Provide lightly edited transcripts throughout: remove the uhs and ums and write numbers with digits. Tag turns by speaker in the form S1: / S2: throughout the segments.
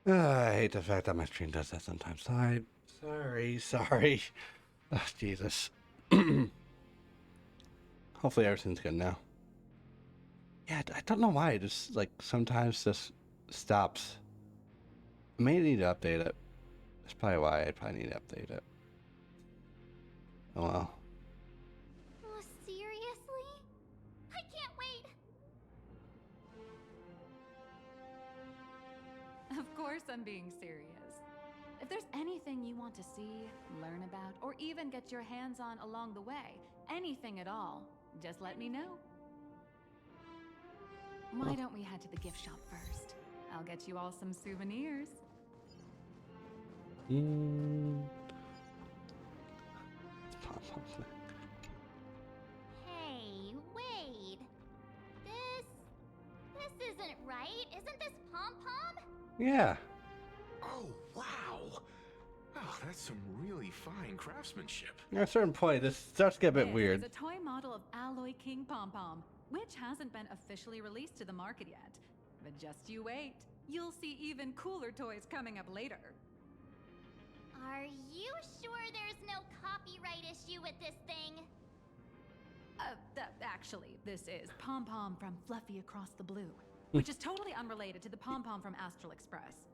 S1: I hate the fact that my stream does that sometimes. Sorry. Oh, Jesus. Hopefully everything's good now. Yeah, I don't know why. It just, like, sometimes just stops. I may need to update it. That's probably why I probably need to update it. Oh, well.
S2: Oh, seriously? I can't wait!
S3: Of course I'm being serious. If there's anything you want to see, learn about, or even get your hands on along the way, anything at all, just let me know. Why don't we head to the gift shop first? I'll get you all some souvenirs.
S2: Hey, wait. This isn't right. Isn't this Pom-Pom?
S1: Yeah.
S4: Oh, wow. Oh, that's some really fine craftsmanship.
S1: At a certain point, this starts to get a bit weird.
S3: It's a toy model of Alloy King Pom-Pom, which hasn't been officially released to the market yet. But just you wait. You'll see even cooler toys coming up later.
S2: Are you sure there's no copyright issue with this thing?
S3: Actually, this is Pom-Pom from Fluffy Across the Blue, which is totally unrelated to the Pom-Pom from Astral Express.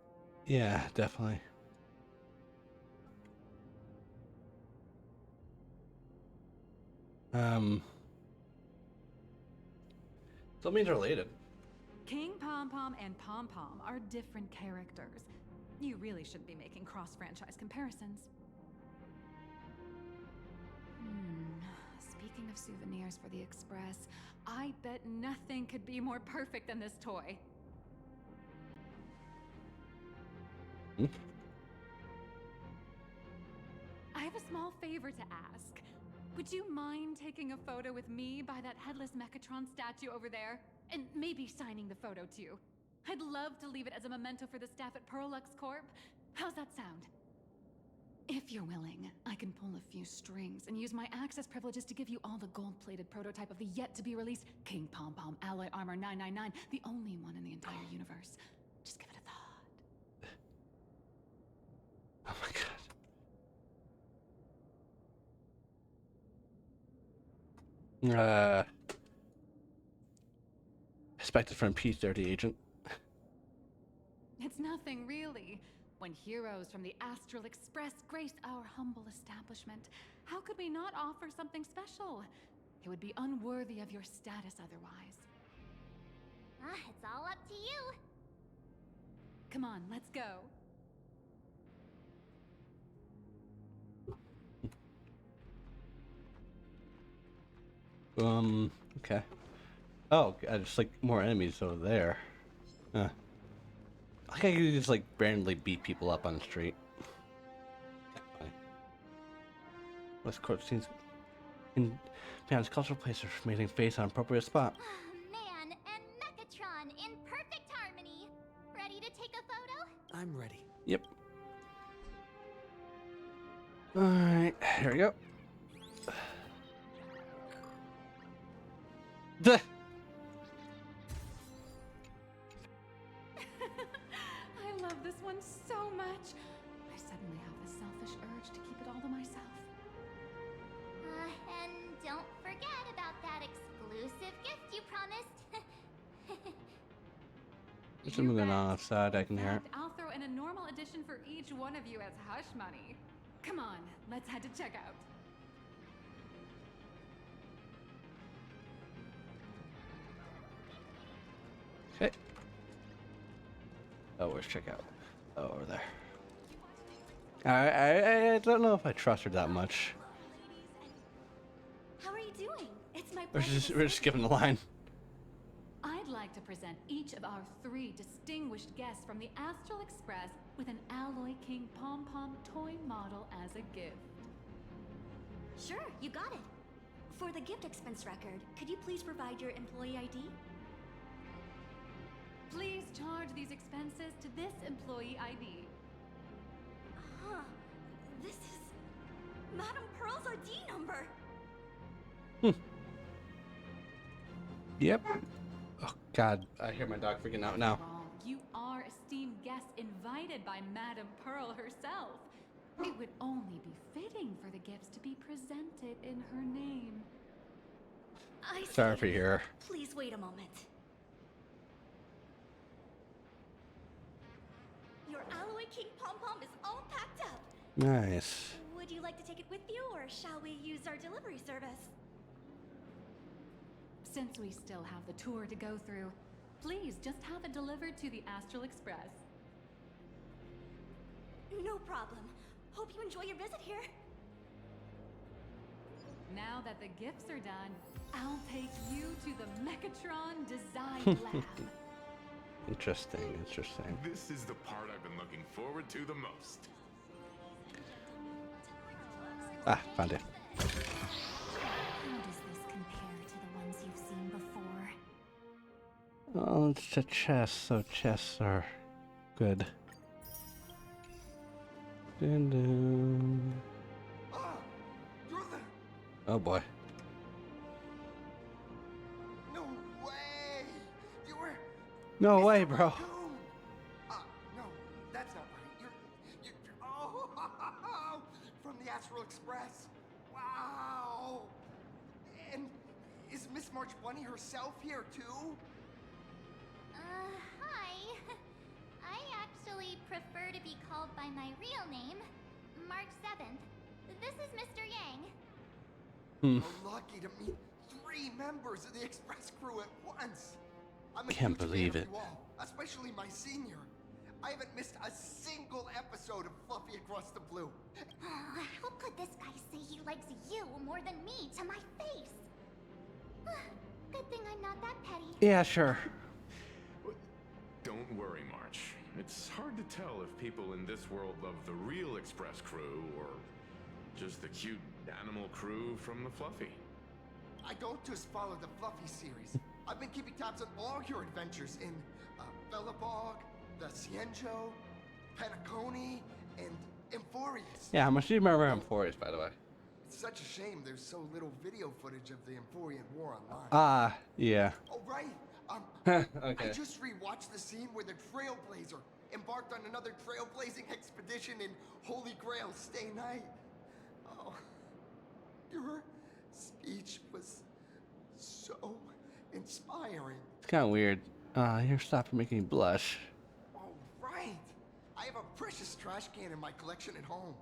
S1: Yeah, definitely. So it means related.
S3: King Pom-Pom and Pom-Pom are different characters. You really shouldn't be making cross-franchise comparisons. Speaking of souvenirs for the Express, I bet nothing could be more perfect than this toy. I have a small favor to ask. Would you mind taking a photo with me by that headless Mechatron statue over there? And maybe signing the photo too. I'd love to leave it as a memento for the staff at Perlux Corp. How's that sound? If you're willing, I can pull a few strings and use my access privileges to give you all the gold-plated prototype of the yet-to-be-released King Pom-Pom Alloy Armor 999, the only one in the entire universe. Just give it a thought.
S1: Oh my god. Expected from P30 agent.
S3: It's nothing, really. When heroes from the Astral Express grace our humble establishment, how could we not offer something special? It would be unworthy of your status otherwise.
S2: It's all up to you.
S3: Come on, let's go.
S1: Okay. Oh, just like more enemies over there. I think I could just like randomly beat people up on the street. West Court scenes in man's cultural place are making face on appropriate spot.
S2: Man and Mechatron in perfect harmony. Ready to take a photo?
S5: I'm ready.
S1: Yep. Alright, here we go. Duh.
S3: I love this one so much. I suddenly have this selfish urge to keep it all to myself.
S2: And don't forget about that exclusive gift you promised.
S1: There's something going on outside, I can hear it.
S3: I'll throw in a normal edition for each one of you as hush money. Come on, let's head to checkout.
S1: Okay. Oh, where's checkout? Oh, over there. I don't know if I trust her that much.
S2: How are you doing? It's my
S1: We're
S2: pleasure.
S1: just skipping the line.
S3: I'd like to present each of our 3 distinguished guests from the Astral Express with an Alloy King Pom-Pom toy model as a gift.
S6: Sure, you got it. For the gift expense record, could you please provide your employee ID?
S3: Please charge these expenses to this employee ID.
S6: Huh. This is Madame Pearl's ID number.
S1: Yep. Oh God, I hear my dog freaking out now.
S3: You are esteemed guest invited by Madame Pearl herself. It would only be fitting for the gifts to be presented in her name.
S6: I
S1: Sorry
S6: see.
S1: for your.
S6: Please wait a moment. Your Alloy King pom-pom is all packed up.
S1: Nice.
S6: Would you like to take it with you, or shall we use our delivery service?
S3: Since we still have the tour to go through, please just have it delivered to the Astral Express.
S6: No problem. Hope you enjoy your visit here.
S3: Now that the gifts are done, I'll take you to the Mechatron Design Lab.
S1: Interesting, interesting.
S4: This is the part I've been looking forward to the most.
S1: Ah, found it.
S6: How does this compare to the ones you've seen before?
S1: Oh, it's a chest, so chests are good. Dun dun.
S5: Ah, you're the...
S1: Oh boy.
S5: No way! You were...
S1: No
S5: Mr.
S1: way, bro.
S5: Raccoon! No, that's not right. You're... Oh! From the Astral Express. Wow! And is Miss March Bunny herself here, too?
S2: Hi. I actually prefer to be called by my real name, March 7th. This is Mr. Yang.
S5: How lucky to meet 3 members of the Express crew at once. I'm a
S1: Can't
S5: huge fan
S1: believe
S5: of
S1: it.
S5: you all, especially my senior. I haven't missed a single episode of Fluffy Across the Blue.
S2: Oh, how could this guy say he likes you more than me to my face? Good thing I'm not that petty.
S1: Yeah, sure.
S4: Don't worry, March. It's hard to tell if people in this world love the real Express crew or just the cute animal crew from the Fluffy.
S5: I don't just follow the Fluffy series. I've been keeping tabs on all your adventures in Bellabog, the Cienjo, Penacony, and Emphorius.
S1: Yeah, how much do you remember Emphorius, by the way?
S5: It's such a shame there's so little video footage of the Emphorian War online.
S1: Ah, yeah.
S5: Oh, right.
S1: Okay.
S5: I just rewatched the scene where the Trailblazer embarked on another trailblazing expedition in Holy Grail Stay Night. Oh, your speech was so inspiring.
S1: It's kind of weird. You're stopping making me blush.
S5: Oh, right. I have a precious trash can in my collection at home.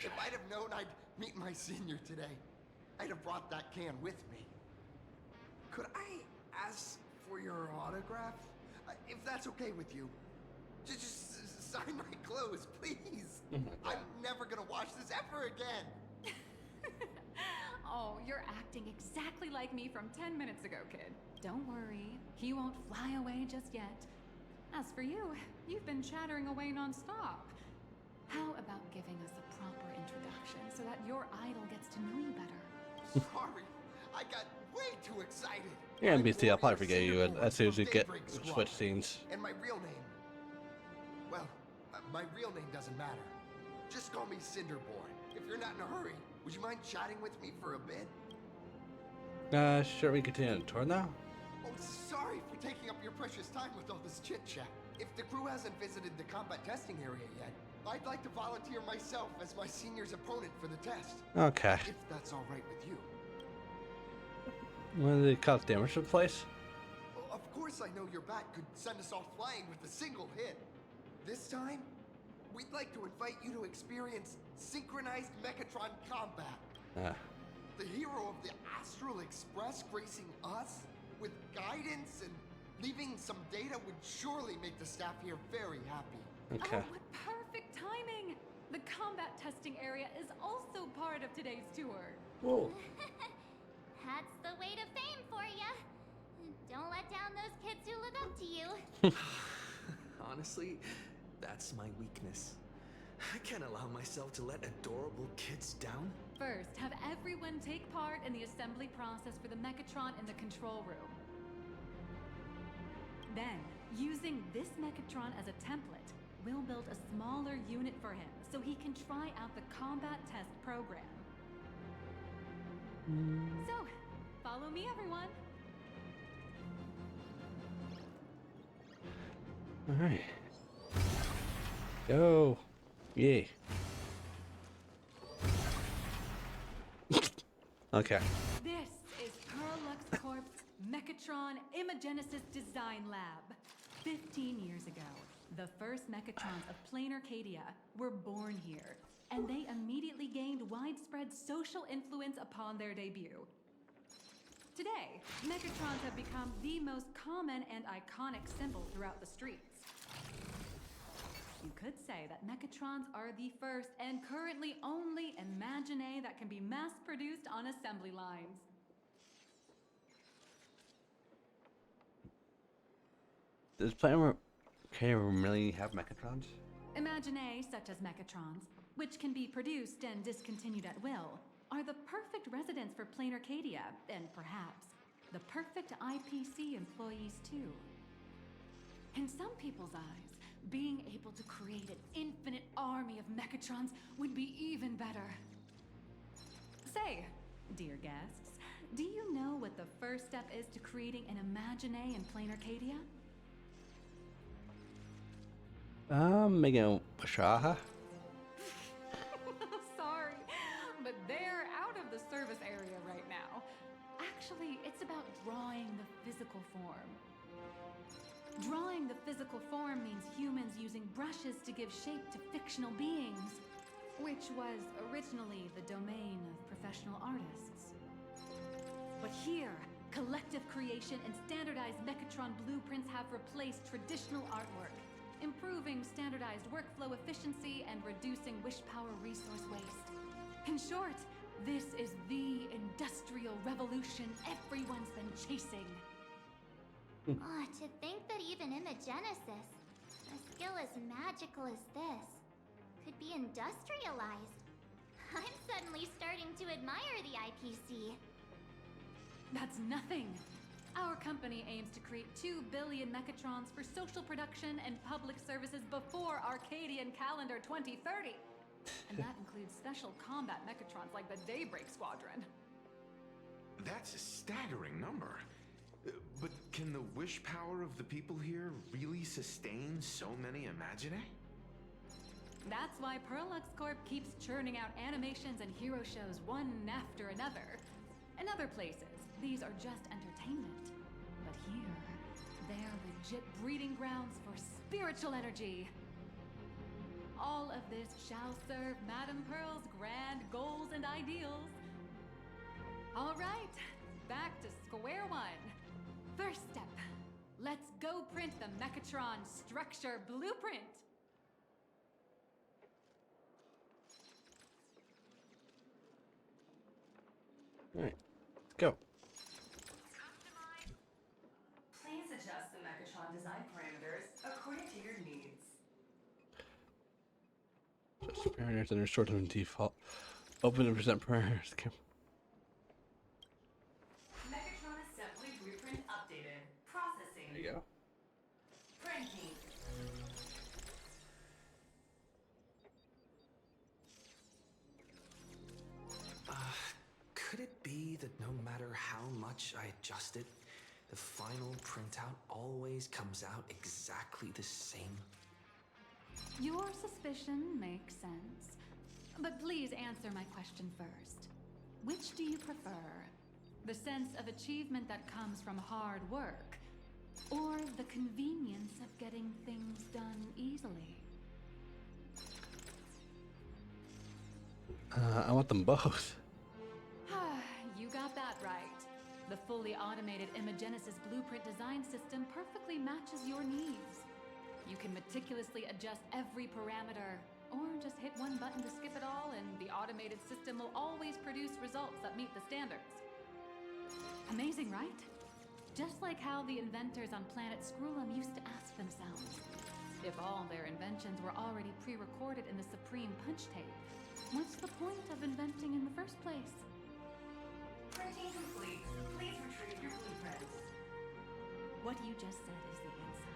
S5: If I'd have known I'd meet my senior today, I'd have brought that can with me. Could I ask for your autograph? If that's okay with you. Just sign my clothes, please. I'm never gonna watch this ever again.
S3: Oh, you're acting exactly like me from 10 minutes ago, kid. Don't worry, he won't fly away just yet. As for you, you've been chattering away nonstop. How about giving us a proper introduction so that your idol gets to know you better?
S5: Sorry, I got way too excited.
S1: Yeah,
S5: I'm
S1: NBC, I'll probably
S5: Warrior
S1: forget you
S5: Cinderborn
S1: as soon as
S5: from
S1: we get
S5: Daybreak Squad.
S1: switch scenes.
S5: And my real name, well, my real name doesn't matter. Just call me Cinderborn. If you're not in a hurry, would you mind chatting with me for a bit?
S1: Sure, we continue the tour now?
S5: Oh, sorry for taking up your precious time with all this chit-chat. If the crew hasn't visited the combat testing area yet, I'd like to volunteer myself as my senior's opponent for the test.
S1: Okay.
S5: If that's all right with you.
S1: What do they call it? Damage to the place?
S5: Well, of course I know your bat could send us all flying with a single hit. This time, we'd like to invite you to experience synchronized Mechatron combat. The hero of the Astral Express gracing us with guidance and leaving some data would surely make the staff here very happy.
S1: Okay.
S3: Oh, what perfect timing! The combat testing area is also part of today's tour.
S1: Whoa.
S2: That's the way to fame for ya. Don't let down those kids who look up to you.
S7: Honestly, that's my weakness. I can't allow myself to let adorable kids down.
S3: First, have everyone take part in the assembly process for the Mechatron in the control room. Then, using this Mechatron as a template, we'll build a smaller unit for him so he can try out the combat test program. So, follow me, everyone.
S1: Alright. Go. Yay. Okay.
S3: This is Perlux Corp's Mechatron Imagenesis Design Lab. 15 years ago, the first Mechatrons of plain Arcadia were born here, and they immediately gained widespread social influence upon their debut. Today, Mechatrons have become the most common and iconic symbol throughout the streets. You could say that Mechatrons are the first and currently only Imagine that can be mass-produced on assembly lines.
S1: Does Planet really have Mechatrons?
S3: Imagine such as Mechatrons, which can be produced and discontinued at will, are the perfect residents for plain Arcadia, and perhaps the perfect IPC employees too. In some people's eyes, being able to create an infinite army of Mechatrons would be even better. Say, dear guests, do you know what the first step is to creating an Imagine in plain Arcadia?
S1: Making a Pashaha?
S3: Sorry, but they're out of the service area right now. Actually, it's about drawing the physical form. Drawing the physical form means humans using brushes to give shape to fictional beings, which was originally the domain of professional artists. But here, collective creation and standardized Mechatron blueprints have replaced traditional artwork, improving standardized workflow efficiency and reducing wish power resource waste. In short, this is the industrial revolution everyone's been chasing.
S2: Oh, to think that even Imagenesis, a skill as magical as this, could be industrialized. I'm suddenly starting to admire the IPC.
S3: That's nothing. Our company aims to create 2 billion Mechatrons for social production and public services before Arcadian calendar 2030. And that includes special combat Mechatrons like the Daybreak Squadron.
S4: That's a staggering number. But can the wish power of the people here really sustain so many Imagine?
S3: That's why Perlux Corp keeps churning out animations and hero shows one after another. In other places, these are just entertainment. But here, they're legit breeding grounds for spiritual energy. All of this shall serve Madame Pearl's grand goals and ideals. All right, back to square one. First step, let's go print the Mechatron structure blueprint.
S1: All right, let's go.
S8: Please adjust the Mechatron design parameters according to your needs.
S1: Just parameters and restore them to default. Open and present parameters.
S8: Mechatron assembly blueprint updated. Processing.
S1: There you go.
S8: Printing.
S7: Could it be that no matter how much I adjust it, the final printout always comes out exactly the same?
S3: Your suspicion makes sense. But please answer my question first. Which do you prefer? The sense of achievement that comes from hard work, or the convenience of getting things done easily?
S1: I want them both.
S3: You got that right. The fully automated Imagenesis blueprint design system perfectly matches your needs. You can meticulously adjust every parameter, or just hit one button to skip it all, and the automated system will always produce results that meet the standards. Amazing, right? Just like how the inventors on planet Skrullum used to ask themselves, if all their inventions were already pre-recorded in the Supreme Punch Tape, what's the point of inventing in the first place?
S8: Printing complete. Please retrieve your blueprints.
S3: What you just said is the answer.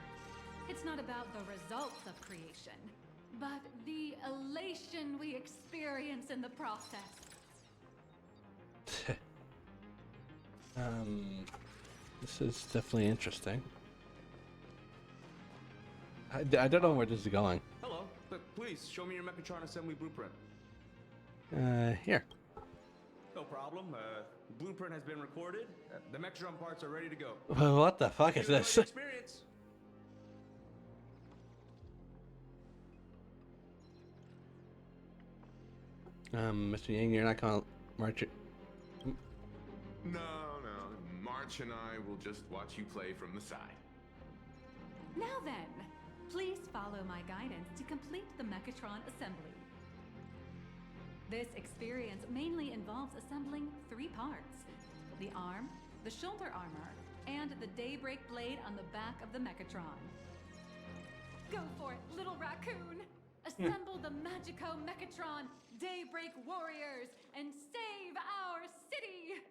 S3: It's not about the results of creation, but the elation we experience in the process.
S1: This is definitely interesting. I don't know where this is going.
S7: Hello, but
S9: please, show me your Mechatron assembly blueprint.
S1: Here.
S9: No problem. Blueprint has been recorded. The Mechatron parts are ready to go.
S1: What the fuck is
S9: You enjoy
S1: this?
S9: the experience.
S1: Mr. Yang, you're not gonna march it.
S4: No, March and I will just watch you play from the side.
S3: Now then, please follow my guidance to complete the Mechatron assembly. This experience mainly involves assembling 3 parts: the arm, the shoulder armor, and the Daybreak blade on the back of the Mechatron. Go for it, little raccoon! Assemble the Magico Mechatron Daybreak Warriors and save our city!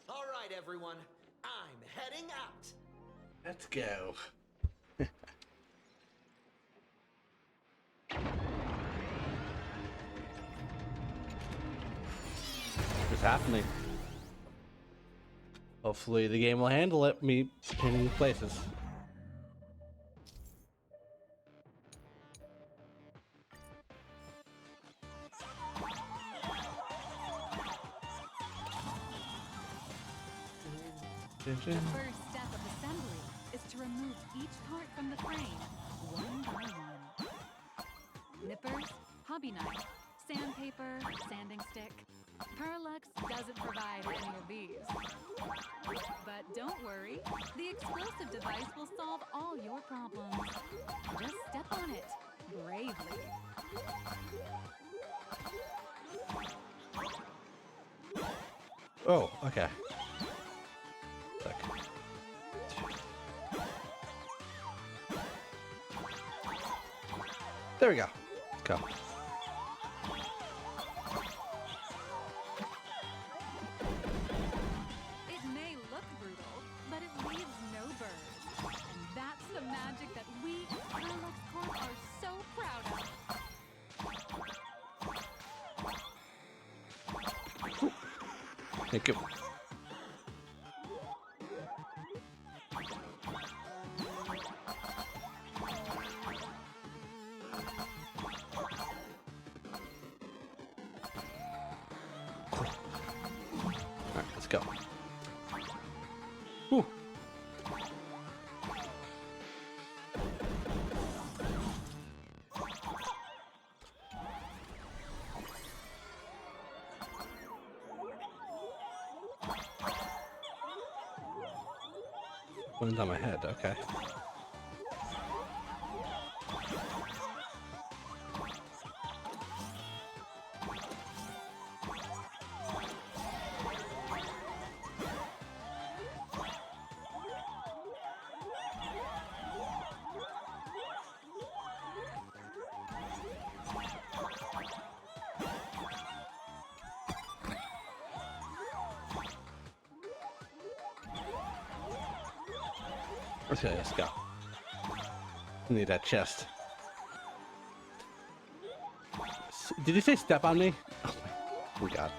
S10: All right, everyone. I'm heading out.
S1: Let's go. What's happening? Hopefully the game will handle it, me changing places.
S3: The first step of assembly is to remove each part from the frame, one by one. Nippers, hobby knife, sandpaper, sanding stick. Parallax doesn't provide any of these. But don't worry, the explosive device will solve all your problems. Just step on it, bravely.
S1: Oh, okay. There we go. Let's go.
S3: It may look brutal, but it leaves no burrs. And that's the magic that we at Parallax Corp are so proud of.
S1: Thank you. Alright, let's go. Whew. One's on my head, okay. Okay, let's go. Need that chest. Did you say step on me? Oh my god.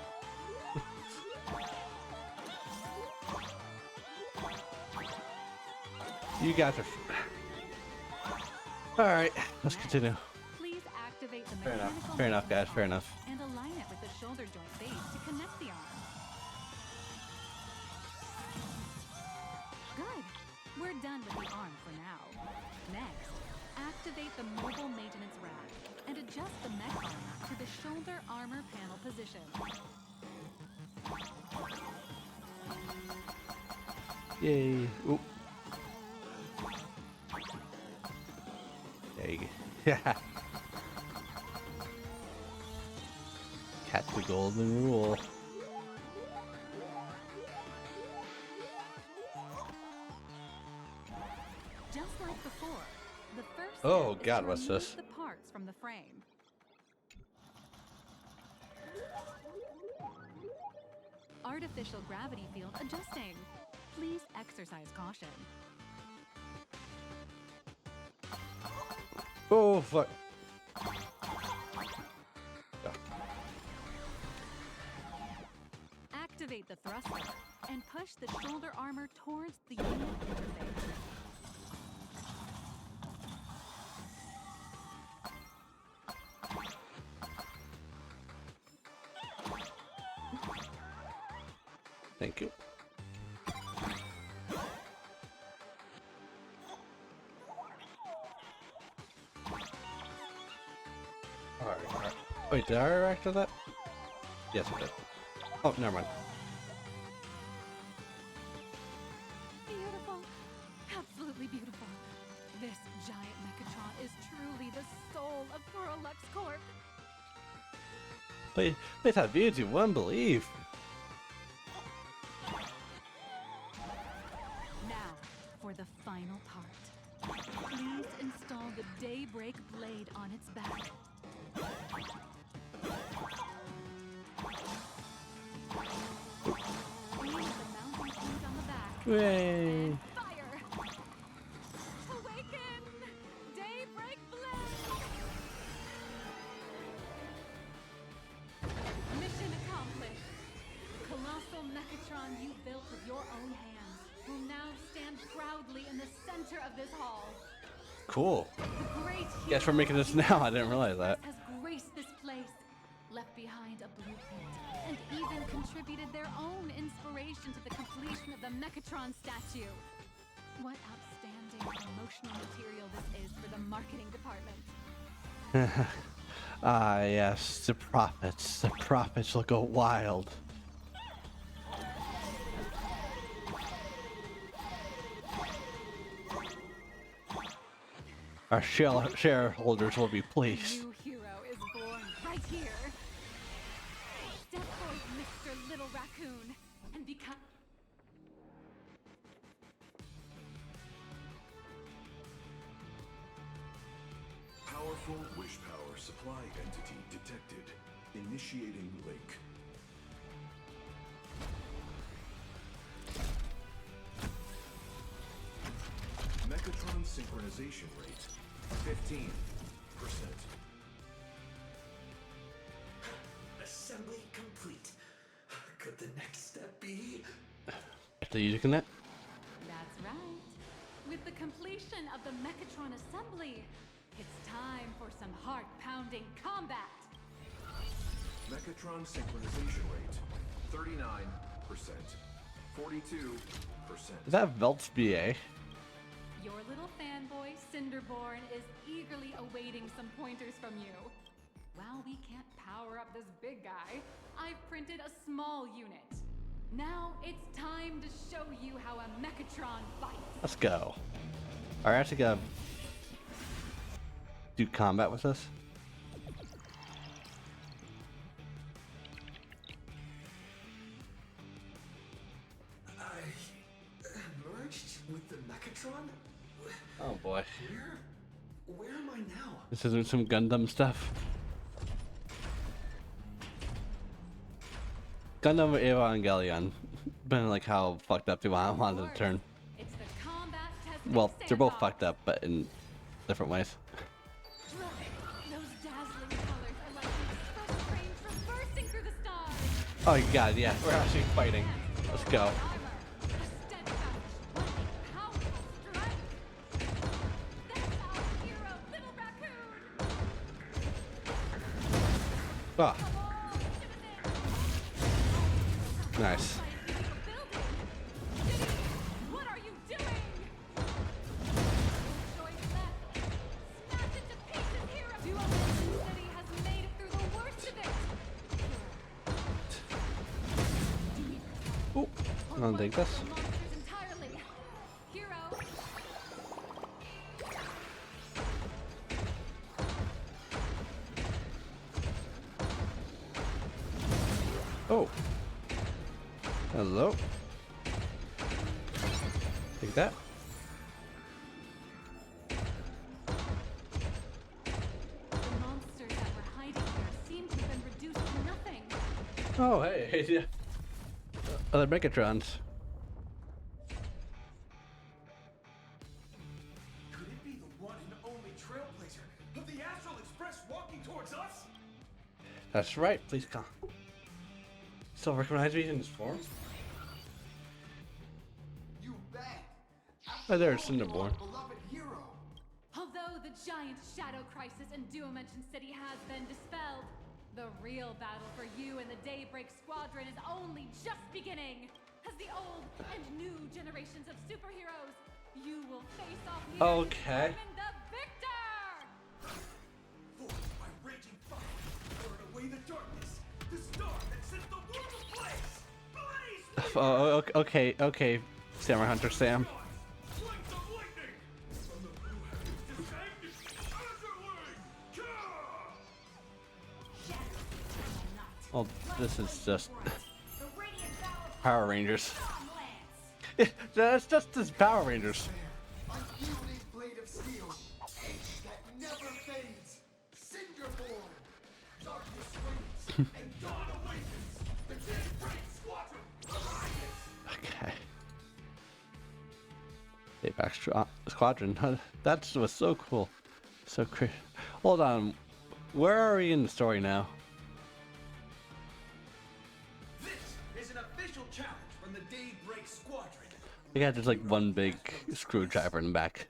S1: You guys are... Alright, let's continue.
S3: Please activate the
S1: Fair enough.
S3: mechanical
S1: Fair enough, guys. Fair
S3: motor
S1: enough.
S3: and align it with the shoulder joint base to connect the arm. Good. We're done with the arm for now. Next, activate the mobile maintenance rack and adjust the mech armor to the shoulder armor panel position.
S1: Yay. Oop. There you go. Yeah. Catch the golden rule.
S3: Just like before, the first
S1: Oh,
S3: step is
S1: God,
S3: to
S1: what's
S3: remove
S1: this?
S3: the parts from the frame. Artificial gravity field adjusting. Please exercise caution.
S1: Oh, fuck.
S3: Activate the thruster and push the shoulder armor towards the unit interface.
S1: Thank you. Alright. Wait, did I react to that? Yes, I did. Oh, never mind.
S3: Beautiful. Absolutely beautiful. This giant Mechatron is truly the soul of Pluralux Corp.
S1: Please have beauty, one believe.
S3: Now, for the final part. Please install the Daybreak blade on its back. Aim at the mounting point on the back.
S1: Yay!
S3: And fire! Awaken! Daybreak blade! Mission accomplished. Colossal Mechatron you built with your own hands will now stand proudly in the center of this hall.
S1: Cool.
S3: The great
S1: Guess we're making this now. I didn't realize that.
S3: has graced this place, left behind a blueprint, and even contributed their own inspiration to the completion of the Mechatron statue. What outstanding emotional material this is for the marketing department.
S1: Ah, yes, the profits. The profits will go wild. Our shareholders will be
S3: A
S1: pleased.
S3: new hero is born right here. Step forth, Mr. Little Raccoon, and become...
S11: Powerful wish power supply entity detected. Initiating link. Mechatron synchronization rate 15%.
S7: Assembly complete. Could the next step be?
S1: Are you using that?
S3: That's right. With the completion of the Mechatron assembly, it's time for some heart-pounding combat.
S11: Mechatron synchronization rate 39%. 42%.
S1: Is that Velt's BA?
S3: Your little fanboy, Cinderborn, is eagerly awaiting some pointers from you. While we can't power up this big guy, I've printed a small unit. Now it's time to show you how a Mechatron fights.
S1: Let's go. Alright, I actually gotta do combat with this.
S7: I merged with the Mechatron?
S1: Oh boy.
S7: Where am I now?
S1: This isn't some Gundam stuff. Gundam Evangelion. Been like how fucked up they wanted to turn.
S3: It's the combat testing
S1: Well, they're both
S3: standoff.
S1: fucked up, but in different ways.
S3: Those dazzling colors are like the express train traversing through the stars.
S1: Oh god, yeah, we're actually fighting. Let's go.
S3: Armor, a steadfast, lightning, powerful strike. That's our hero, Little Raccoon.
S1: Ah,
S3: Come on, Timothy.
S1: nice.
S3: Diddy, what are you doing? Choice left. Smash it to pieces, hero. Duo City has made it through the worst of it.
S1: Oh, I don't think this.
S3: Monsters entirely. Hero.
S1: Oh. Hello. Take that.
S3: The monsters that were hiding here seem to have been reduced to nothing.
S1: Oh, hey, yeah. Other Megatrons.
S11: Could it be the one and only trailblazer of the Astral Express walking towards us?
S1: That's right, please come. Still recognize me in this form?
S5: You bet.
S1: Oh, there's
S5: After all,
S1: Cinderborn.
S5: our beloved hero.
S3: Although the giant shadow crisis in Duo-Mention City has been dispelled, the real battle for you and the Daybreak Squadron is only just beginning. as the old and new generations of superheroes. You will face off here
S1: Okay.
S3: determine the victor!
S11: Forged by raging fire, burn away the darkness. The star that set the world ablaze. Blaze!
S1: Oh, okay, okay, Samurai Hunter Sam.
S11: Flanks of lightning! From the blue heavens descend, Azure!
S1: Well, this is just Power Rangers. That's just this Power Rangers.
S5: Unyielding blade of steel, edge that never fades. Cinderborn, darkness waits, and dawn awakens. The Daybreak Squadron arises.
S1: Okay. Payback Squadron. That was so cool. So crazy. Hold on. Where are we in the story now?
S11: This is an official challenge from the Daybreak Squadron.
S1: We got just like one big screwdriver in the back.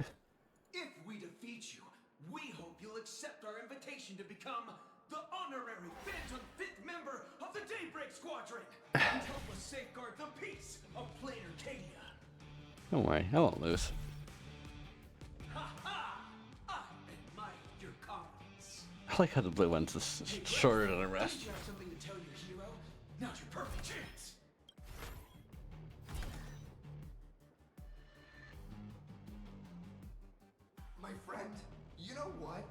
S11: If we defeat you, we hope you'll accept our invitation to become the honorary Phantom 5th member of the Daybreak Squadron and help us safeguard the peace of Planet Arcadia.
S1: Don't worry, I won't lose.
S11: Ha ha! I admire your confidence.
S1: I like how the blue one's just shorter than the rest.
S11: Don't you have something to tell your hero? Now's your perfect chance.
S5: My friend, you know what?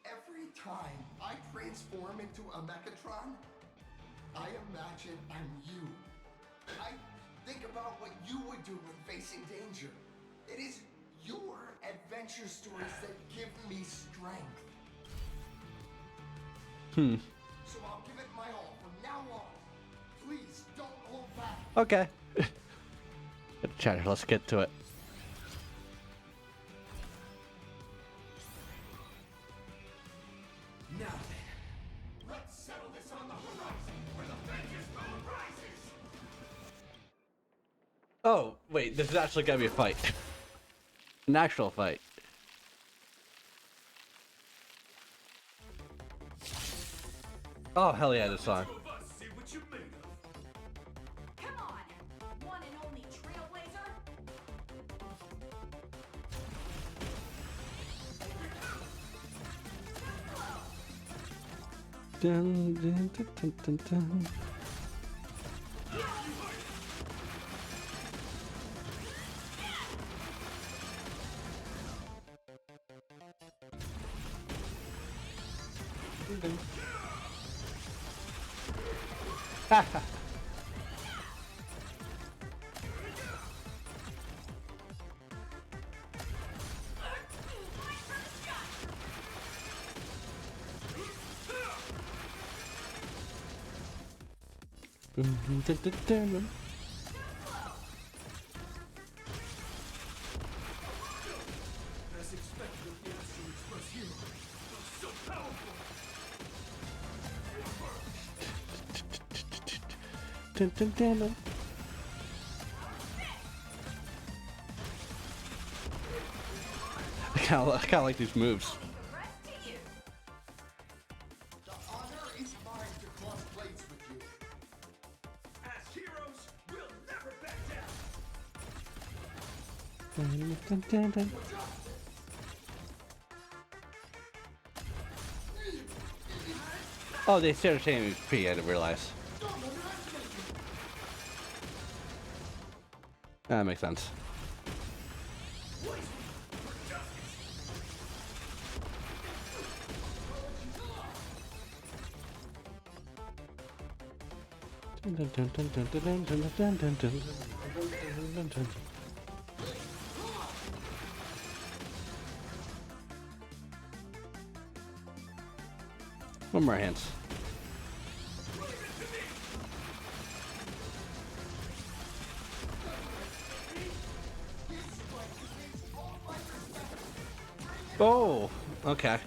S5: Every time I transform into a Mechatron, I imagine I'm you. I think about what you would do when facing danger. It is your adventure stories that give me strength. So I'll give it my all from now on. Please don't hold back.
S1: Okay. Get chatter, let's get to it.
S11: Now then, let's settle this on the horizon where the vengeance moon rises.
S1: Oh, wait, this is actually gonna be a fight. An actual fight. Oh, hell yeah, this song.
S11: Two of us see what you're made of.
S6: Come on, one and only Trailblazer.
S1: Dun, dun, dun, dun, dun, dun. Dun, dun, dun, dun, dun.
S11: As expected of the Astro Express hero, so powerful.
S1: Dun, dun, dun, dun. I kinda like these moves.
S5: The honor is mine to cross blades with you.
S11: As heroes, we'll never back down.
S1: Dun, dun, dun, dun. Oh, they started saying HP, I didn't realize. That makes sense. Dun, dun, dun, dun, dun, dun, dun, dun, dun, dun, dun, dun, dun. One more hands. Oh, okay.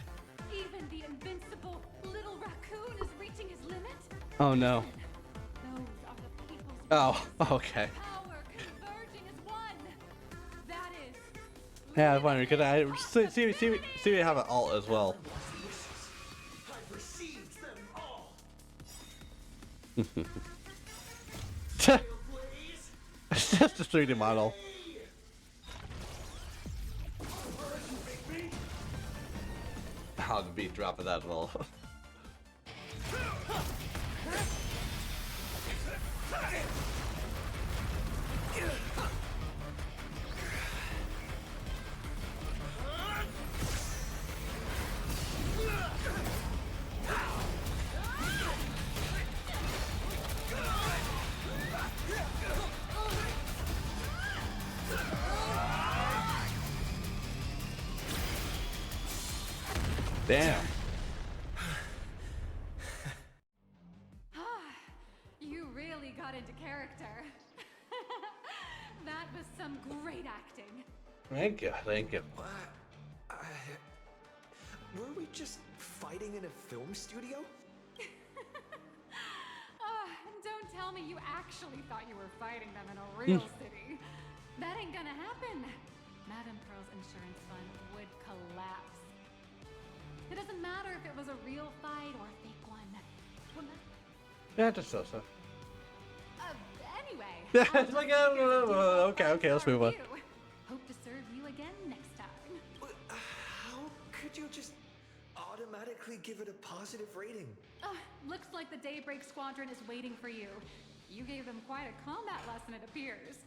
S3: Even the invincible little raccoon is reaching his limit?
S1: Oh no.
S3: Those are the people's
S1: Oh, okay.
S3: power converging as one. That is.
S1: Yeah, I was wondering, could I see we have an alt as well?
S11: I've received them all.
S1: Tuh.
S11: Trailblaze
S1: It's just a 3D model. Oh, the beat drop of that little. Damn.
S3: You really got into character. That was some great acting.
S1: Thank you, thank you.
S7: Were we just fighting in a film studio?
S3: Don't tell me you actually thought you were fighting them in a real city. That ain't gonna happen. Madame Pearl's insurance fund would collapse. It doesn't matter if it was a real fight or a fake one.
S1: Yeah, just so.
S3: Anyway.
S1: It's like, okay, let's move on.
S3: Hope to serve you again next time.
S7: How could you just automatically give it a positive rating?
S3: Looks like the Daybreak Squadron is waiting for you. You gave them quite a combat lesson, it appears.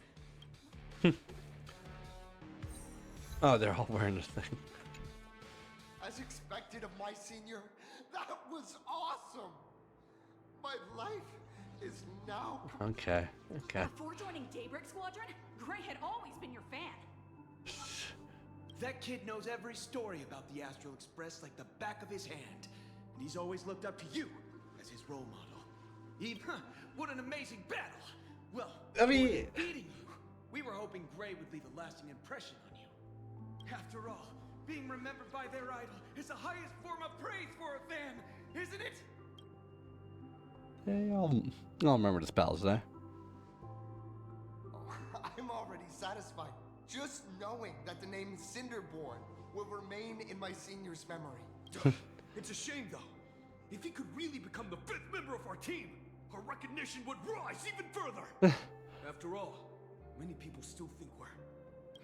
S1: Oh, they're all wearing this thing.
S5: As expected of my senior, that was awesome. My life is now.
S1: Okay.
S6: Before joining Daybreak Squadron, Gray had always been your fan.
S11: That kid knows every story about the Astral Express like the back of his hand. And he's always looked up to you as his role model. What an amazing battle! Well,
S1: I mean,
S11: beating you, we were hoping Gray would leave a lasting impression on you. After all, being remembered by their idol is the highest form of praise for a fan, isn't it?
S1: yeah, I'll remember the spells there.
S5: I'm already satisfied, just knowing that the name Cinderborn will remain in my senior's memory.
S11: It's a shame, though. If he could really become the 5th member of our team, our recognition would rise even further. After all, many people still think we're...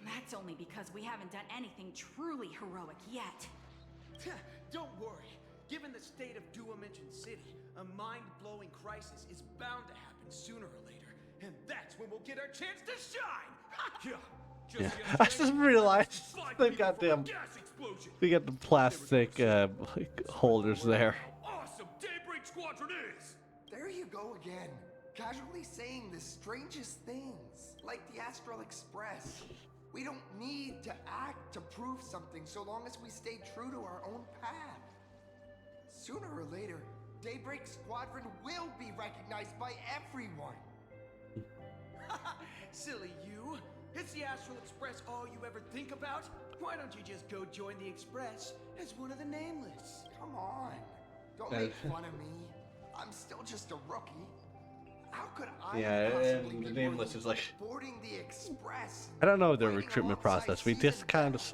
S6: That's only because we haven't done anything truly heroic yet.
S11: Don't worry. Given the state of Duomension City, a mind-blowing crisis is bound to happen sooner or later. And that's when we'll get our chance to shine!
S1: Yeah. I just realized they got them. They got the plastic like, holders there.
S11: Awesome Daybreak Squadron is!
S5: There you go again, casually saying the strangest things, like the Astral Express. We don't need to act to prove something so long as we stay true to our own path. Sooner or later, Daybreak Squadron will be recognized by everyone.
S11: Silly you! Is the Astral Express all you ever think about? Why don't you just go join the Express as one of the Nameless?
S5: Come on, don't make fun of me. I'm still just a rookie. How could I possibly
S1: and the
S5: be
S1: Nameless is like,
S5: boarding the Express?
S1: I don't know the recruitment process. We just kind of,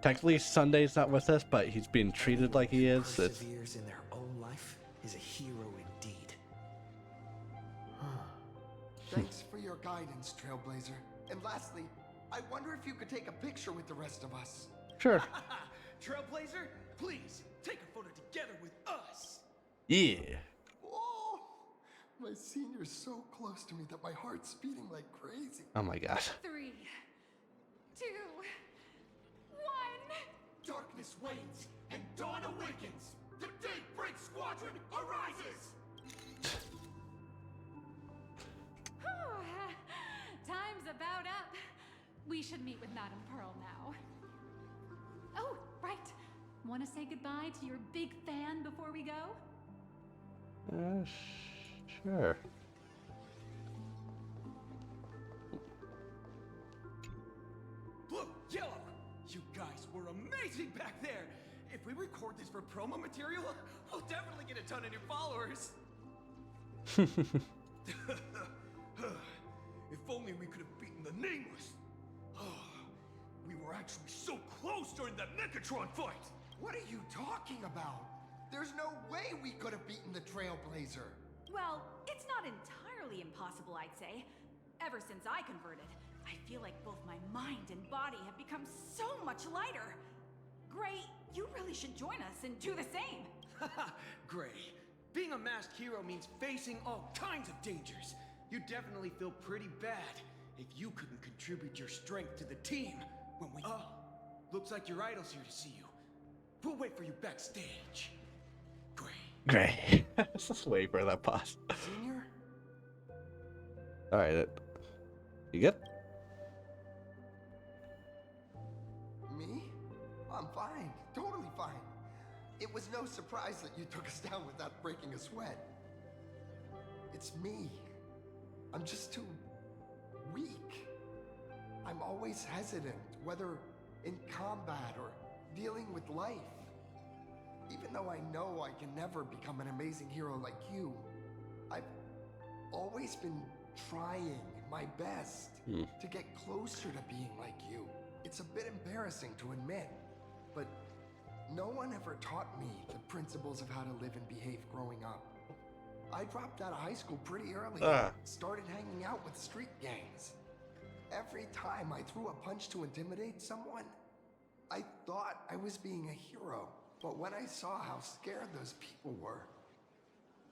S1: technically Sunday's not with us, but he's being treated like he is. It's,
S7: Perseveres in their own life is a hero indeed.
S5: Thanks for your guidance, Trailblazer. And lastly, I wonder if you could take a picture with the rest of us.
S1: sure.
S11: Trailblazer, please take a photo together with us.
S1: Yeah.
S5: Whoa! My senior's so close to me that my heart's beating like crazy.
S1: Oh my gosh.
S3: 3, 2, 1.
S11: Darkness wanes and dawn awakens. The Daybreak Squadron arises.
S3: Time's about up. We should meet with Madame Pearl now. Oh, right. Want to say goodbye to your big fan before we go?
S1: Sure.
S11: Blue, yellow, you guys were amazing back there. If we record this for promo material, we'll definitely get a ton of new followers. If only we could have beaten the Nameless. We were actually so close during that Megatron fight.
S5: What are you talking about? There's no way we could have beaten the Trailblazer.
S6: Well, it's not entirely impossible, I'd say.
S12: Ever since I converted, I feel like both my mind and body have become so much lighter. Gray, you really should join us and do the same.
S11: Haha, Gray. Being a masked hero means facing all kinds of dangers. You definitely feel pretty bad if you couldn't contribute your strength to the team when we... Oh, looks like your idol's here to see you. We'll wait for you backstage. Gray.
S1: Great. Let's just wait for that pause.
S5: Senior?
S1: Alright, you good?
S5: Me? I'm fine. Totally fine. It was no surprise that you took us down without breaking a sweat. It's me. I'm just too weak. I'm always hesitant, whether in combat or dealing with life. Even though I know I can never become an amazing hero like you, I've always been trying my best to get closer to being like you. It's a bit embarrassing to admit, but no one ever taught me the principles of how to live and behave growing up. I dropped out of high school pretty early and started hanging out with street gangs. Every time I threw a punch to intimidate someone, I thought I was being a hero. But when I saw how scared those people were,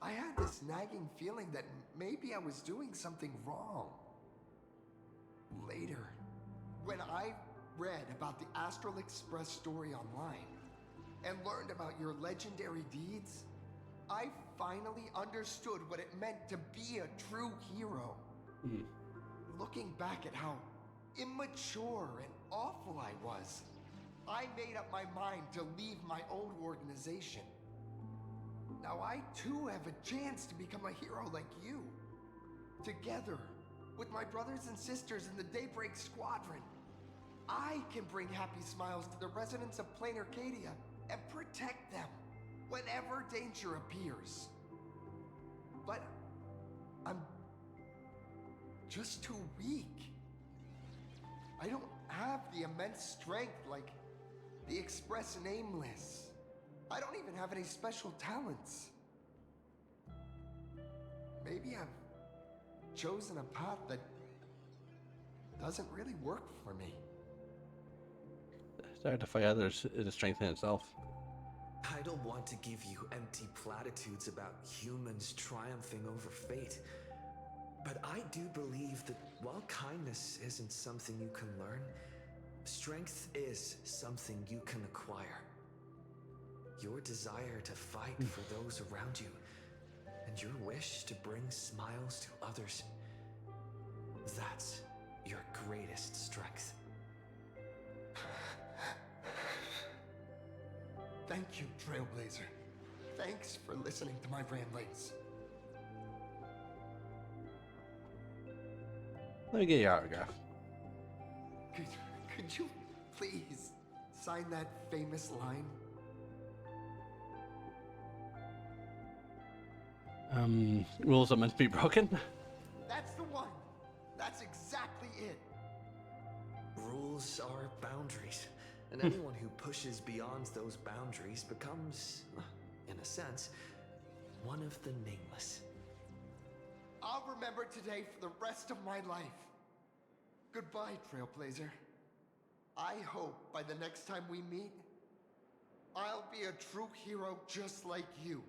S5: I had this nagging feeling that maybe I was doing something wrong. Later, when I read about the Astral Express story online and learned about your legendary deeds, I finally understood what it meant to be a true hero. Looking back at how immature and awful I was, I made up my mind to leave my old organization. Now I too have a chance to become a hero like you. Together, with my brothers and sisters in the Daybreak Squadron, I can bring happy smiles to the residents of Plain Arcadia and protect them whenever danger appears. But I'm just too weak. I don't have the immense strength like the Express Nameless. I don't even have any special talents. Maybe I've chosen a path that doesn't really work for me.
S1: It's hard to fight others in the strength in itself.
S7: I don't want to give you empty platitudes about humans triumphing over fate. But I do believe that while kindness isn't something you can learn, strength is something you can acquire. Your desire to fight for those around you, and your wish to bring smiles to others, that's your greatest strength.
S5: Thank you, Trailblazer. Thanks for listening to my ramblings.
S1: Let me get your autograph.
S5: Could you please sign that famous line?
S1: Rules are meant to be broken?
S5: That's the one. That's exactly it.
S7: Rules are boundaries, and anyone who pushes beyond those boundaries becomes, in a sense, one of the nameless.
S5: I'll remember today for the rest of my life. Goodbye, Trailblazer. I hope by the next time we meet, I'll be a true hero just like you.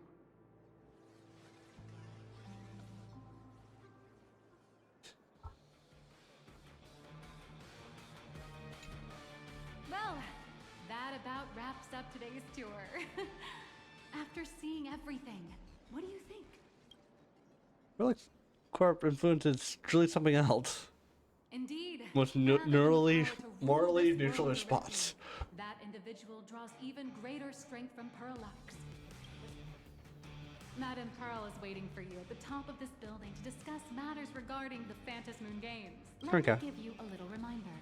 S3: Well, that about wraps up today's tour. After seeing everything, what do you think?
S1: Really, corp influence is truly something else.
S3: Indeed.
S1: Most morally neutral response.
S3: That individual draws even greater strength from Perlux. Madame Pearl is waiting for you at the top of this building to discuss matters regarding the Phantas Moon Games. Let me give you a little reminder.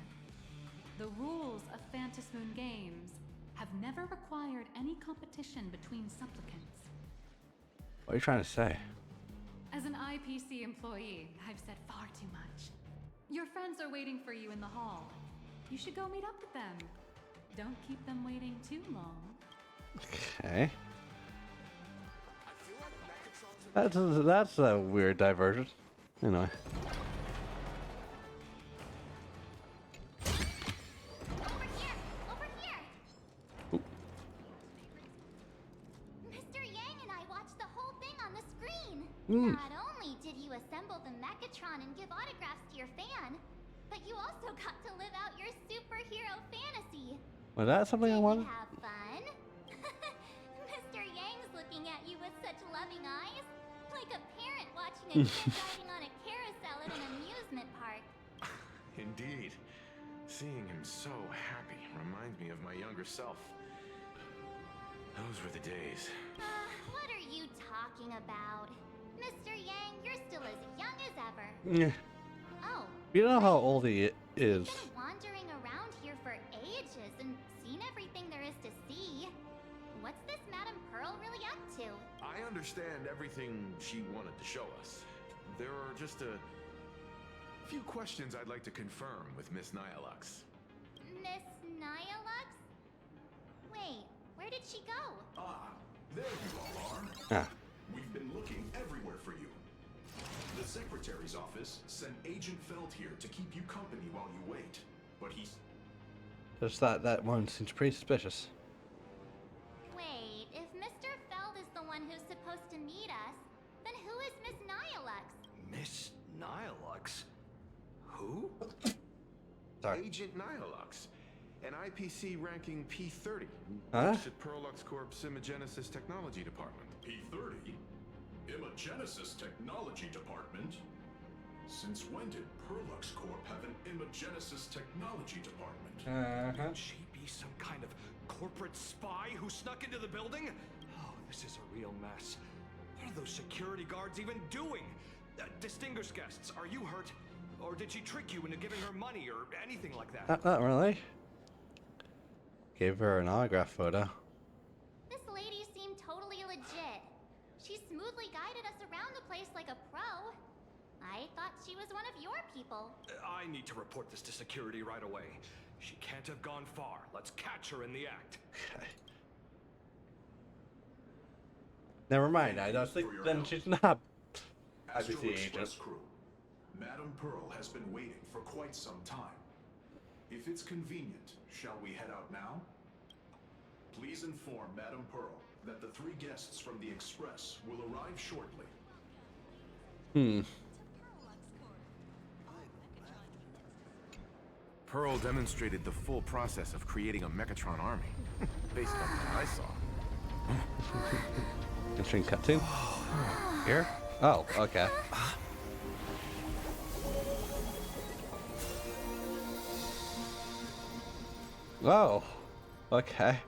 S3: The rules of Phantas Moon Games have never required any competition between supplicants.
S1: What are you trying to say?
S3: As an IPC employee, I've said far too much. Your friends are waiting for you in the hall. You should go meet up with them. Don't keep them waiting too long.
S1: Okay. That's a weird diversion. Anyway.
S2: Not only did you assemble the Mechatron and give autographs to your fan, but you also got to live out your superhero fantasy.
S1: Was that something I
S2: Did
S1: wanted?
S2: you have fun? Mr. Yang's looking at you with such loving eyes, like a parent watching a kid riding on a carousel at an amusement park.
S4: Indeed. Seeing him so happy reminds me of my younger self. Those were the days.
S2: What are you talking about? Mr. Yang, you're still as young as ever.
S1: Yeah.
S2: Oh,
S1: You know how old he is.
S2: you've been wandering around here for ages and seen everything there is to see. What's this Madame Pearl really up to?
S4: I understand everything she wanted to show us. There are just a few questions I'd like to confirm with Miss Nyalux.
S2: Miss Nyalux? Wait, where did she go?
S11: Ah, there you all are.
S1: Ah.
S11: We've been looking everywhere for you. The Secretary's office sent Agent Feld here to keep you company while you wait. But he's...
S1: Just that one seems pretty suspicious.
S2: Wait, if Mr. Feld is the one who's supposed to meet us, then who is Miss Nyalux?
S11: Miss Nyalux? Who?
S1: Sorry.
S4: Agent Nyalux, an IPC ranking P30.
S1: Huh?
S4: Works at Perlux Corp's Imagenesis Technology Department.
S11: P30? Imagenesis Technology Department? Since when did Perlux Corp have an Imagenesis Technology Department?
S13: Could she be some kind of corporate spy who snuck into the building? Oh, this is a real mess. What are those security guards even doing? Distinguished guests, are you hurt? Or did she trick you into giving her money or anything like that?
S1: Not really. Gave her an autograph photo.
S2: This lady seemed totally legit. She smoothly guided us around the place like a pro. I thought she was one of your people.
S13: I need to report this to security right away. She can't have gone far. Let's catch her in the act.
S1: Okay. Never mind. I don't think then she's not
S11: Astral
S1: IPC
S11: Express
S1: agent.
S11: crew, Madame Pearl has been waiting for quite some time. If it's convenient, shall we head out now? Please inform Madame Pearl that the 3 guests from the Express will arrive shortly.
S4: Pearl demonstrated the full process of creating a Mechatron army, based on what I saw.
S1: Interesting cutscene. Here? Oh, okay. Whoa. Okay.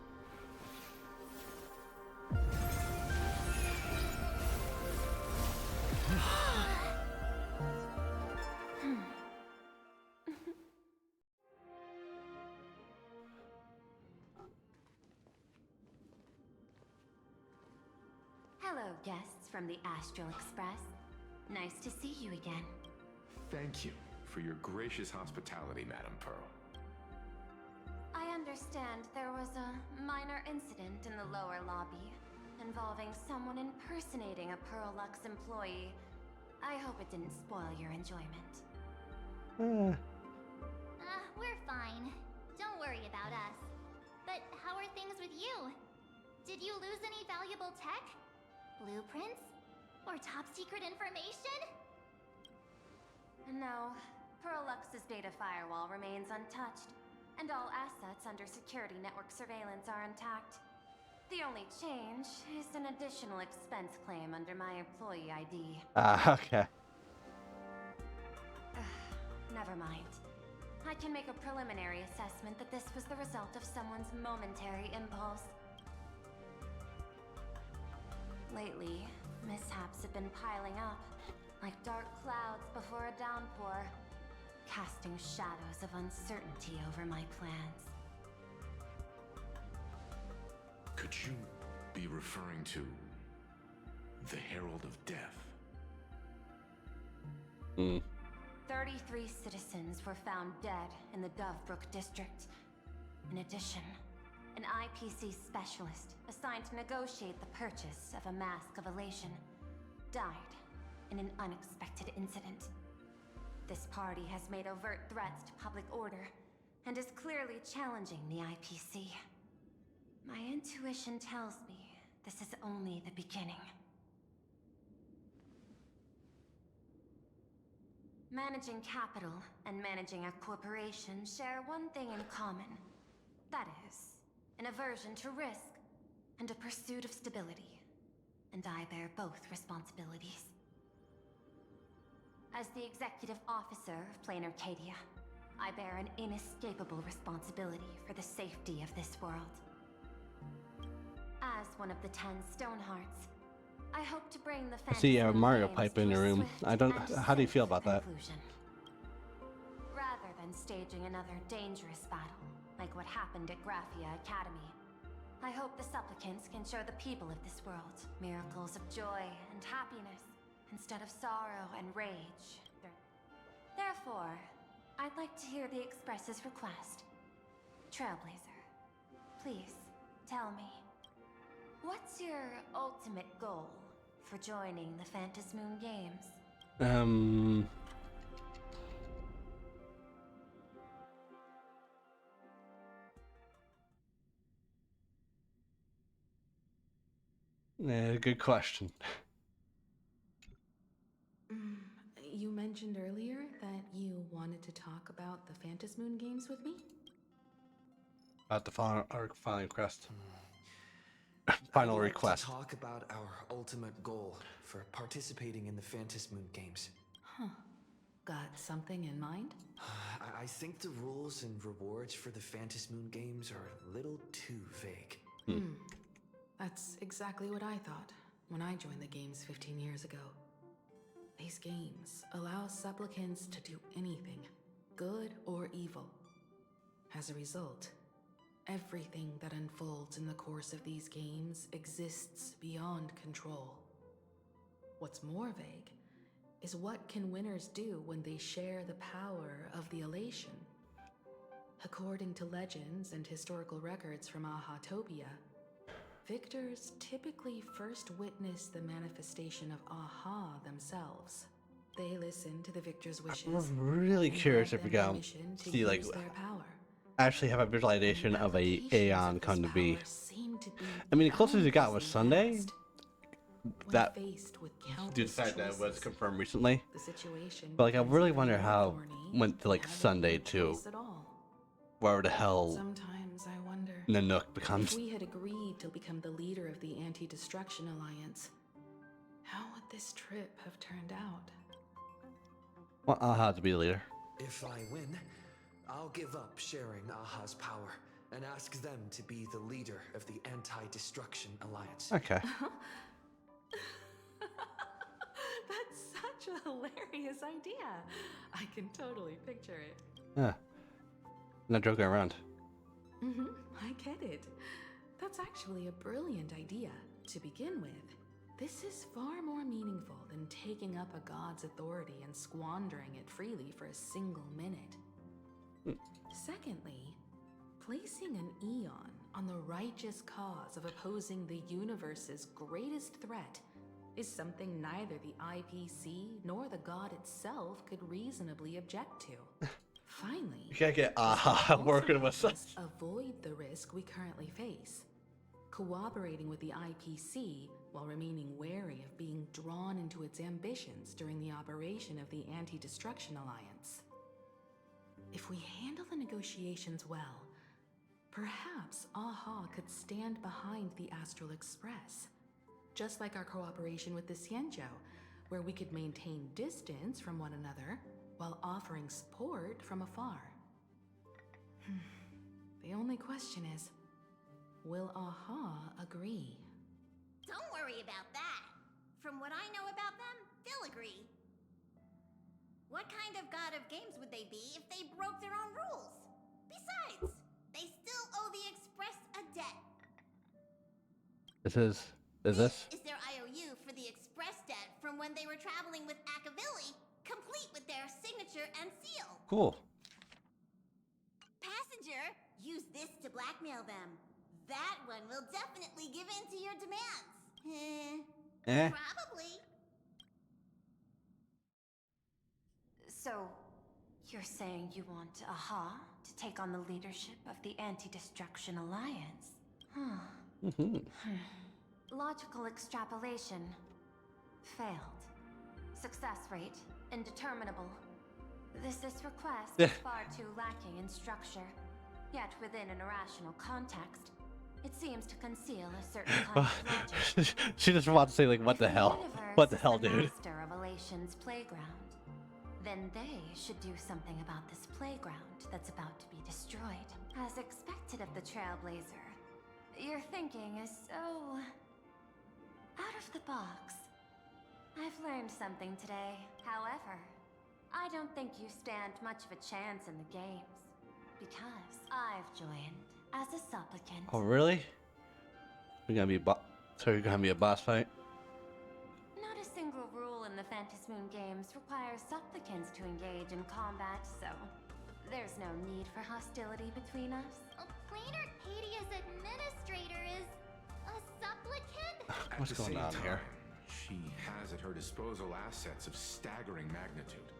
S14: Hello, guests from the Astral Express. Nice to see you again.
S4: Thank you for your gracious hospitality, Madame Pearl.
S14: I understand there was a minor incident in the lower lobby involving someone impersonating a Perlux employee. I hope it didn't spoil your enjoyment.
S2: We're fine. Don't worry about us. But how are things with you? Did you lose any valuable tech? Blueprints? Or top secret information?
S14: No, Perlux's data firewall remains untouched, and all assets under security network surveillance are intact. The only change is an additional expense claim under my employee ID.
S1: Okay.
S14: Never mind. I can make a preliminary assessment that this was the result of someone's momentary impulse. Lately, mishaps have been piling up, like dark clouds before a downpour, casting shadows of uncertainty over my plans.
S4: Could you be referring to the Herald of Death?
S14: 33 citizens were found dead in the Dovebrook district. In addition, an IPC specialist assigned to negotiate the purchase of a Mask of Elation died in an unexpected incident. This party has made overt threats to public order and is clearly challenging the IPC. My intuition tells me this is only the beginning. Managing capital and managing a corporation share one thing in common. That is, an aversion to risk and a pursuit of stability. And I bear both responsibilities. As the executive officer of Plain Arcadia, I bear an inescapable responsibility for the safety of this world. As one of the 10 Stonehearts, I hope to bring the
S1: I see Mario
S14: games
S1: pipe
S14: to
S1: in the
S14: a
S1: room.
S14: swift
S1: I don't.
S14: and
S1: How do you
S14: safe
S1: feel about that?
S14: conclusion. Rather than staging another dangerous battle, like what happened at Graphia Academy, I hope the supplicants can show the people of this world miracles of joy and happiness instead of sorrow and rage. Therefore, I'd like to hear the Express's request. Trailblazer, please tell me, what's your ultimate goal for joining the Phantasmoon Games?
S1: Good question.
S15: You mentioned earlier that you wanted to talk about the Phantasmoon Games with me?
S1: About the final request.
S7: I'd
S1: Final
S7: like
S1: request.
S7: to talk about our ultimate goal for participating in the Phantasmoon Games.
S15: Huh. Got something in mind?
S7: I think the rules and rewards for the Phantasmoon Games are a little too vague.
S15: That's exactly what I thought when I joined the games 15 years ago. These games allow supplicants to do anything, good or evil. As a result, everything that unfolds in the course of these games exists beyond control. What's more vague is what can winners do when they share the power of the elation. According to legends and historical records from Ahatopia, victors typically first witness the manifestation of Aha themselves. They listen to the victor's wishes.
S1: I'm really curious if we can see, like, actually have a visualization of a Aeon come to be. I mean, the closest we got was Sunday. That due to the fact that it was confirmed recently. But like, I really wonder how it went to like Sunday too. Where the hell
S15: Sometimes I wonder
S1: Nanook becomes.
S15: if we had agreed to become the leader of the Anti-Destruction Alliance, how would this trip have turned out?
S1: Well, I'll have to be the leader.
S7: If I win, I'll give up sharing Aha's power and ask them to be the leader of the Anti-Destruction Alliance.
S1: Okay.
S15: That's such a hilarious idea. I can totally picture it.
S1: Yeah. Not joking around.
S15: I get it. That's actually a brilliant idea. To begin with, this is far more meaningful than taking up a god's authority and squandering it freely for a single minute. Secondly, placing an Eon on the righteous cause of opposing the universe's greatest threat is something neither the IPC nor the god itself could reasonably object to. Finally,
S1: You gotta get Aha working with us.
S15: avoid the risk we currently face. Cooperating with the IPC while remaining wary of being drawn into its ambitions during the operation of the Anti-Destruction Alliance. If we handle the negotiations well, perhaps Aha could stand behind the Astral Express. Just like our cooperation with the Xianzhou, where we could maintain distance from one another while offering support from afar. The only question is, will Aha agree?
S2: Don't worry about that. From what I know about them, they'll agree. What kind of god of games would they be if they broke their own rules? Besides, they still owe the Express a debt.
S1: Is this?
S2: Is their IOU for the Express debt from when they were traveling with Akavilli, complete with their signature and seal.
S1: Cool.
S2: Passenger, use this to blackmail them. That one will definitely give in to your demands. Probably.
S14: So, you're saying you want Aha to take on the leadership of the Anti-Destruction Alliance? Logical extrapolation. Failed. Success rate indeterminable. This request
S1: Yeah.
S14: is far too lacking in structure. Yet within an irrational context, it seems to conceal a certain kind of logic.
S1: She just wants to say like, what the hell? What the hell, dude?
S14: Master of Elation's playground. Then they should do something about this playground that's about to be destroyed. As expected of the Trailblazer, your thinking is so out of the box. I've learned something today. However, I don't think you stand much of a chance in the games, because I've joined as a supplicant.
S1: Oh, really? We're gonna be so you're gonna be a boss fight?
S14: Not a single rule in the Phantasmoon games requires supplicants to engage in combat, so there's no need for hostility between us.
S2: Plain Arcadia's administrator is a supplicant?
S1: What's
S4: At the
S1: going
S4: same
S1: on here?
S4: time, she has at her disposal assets of staggering magnitude.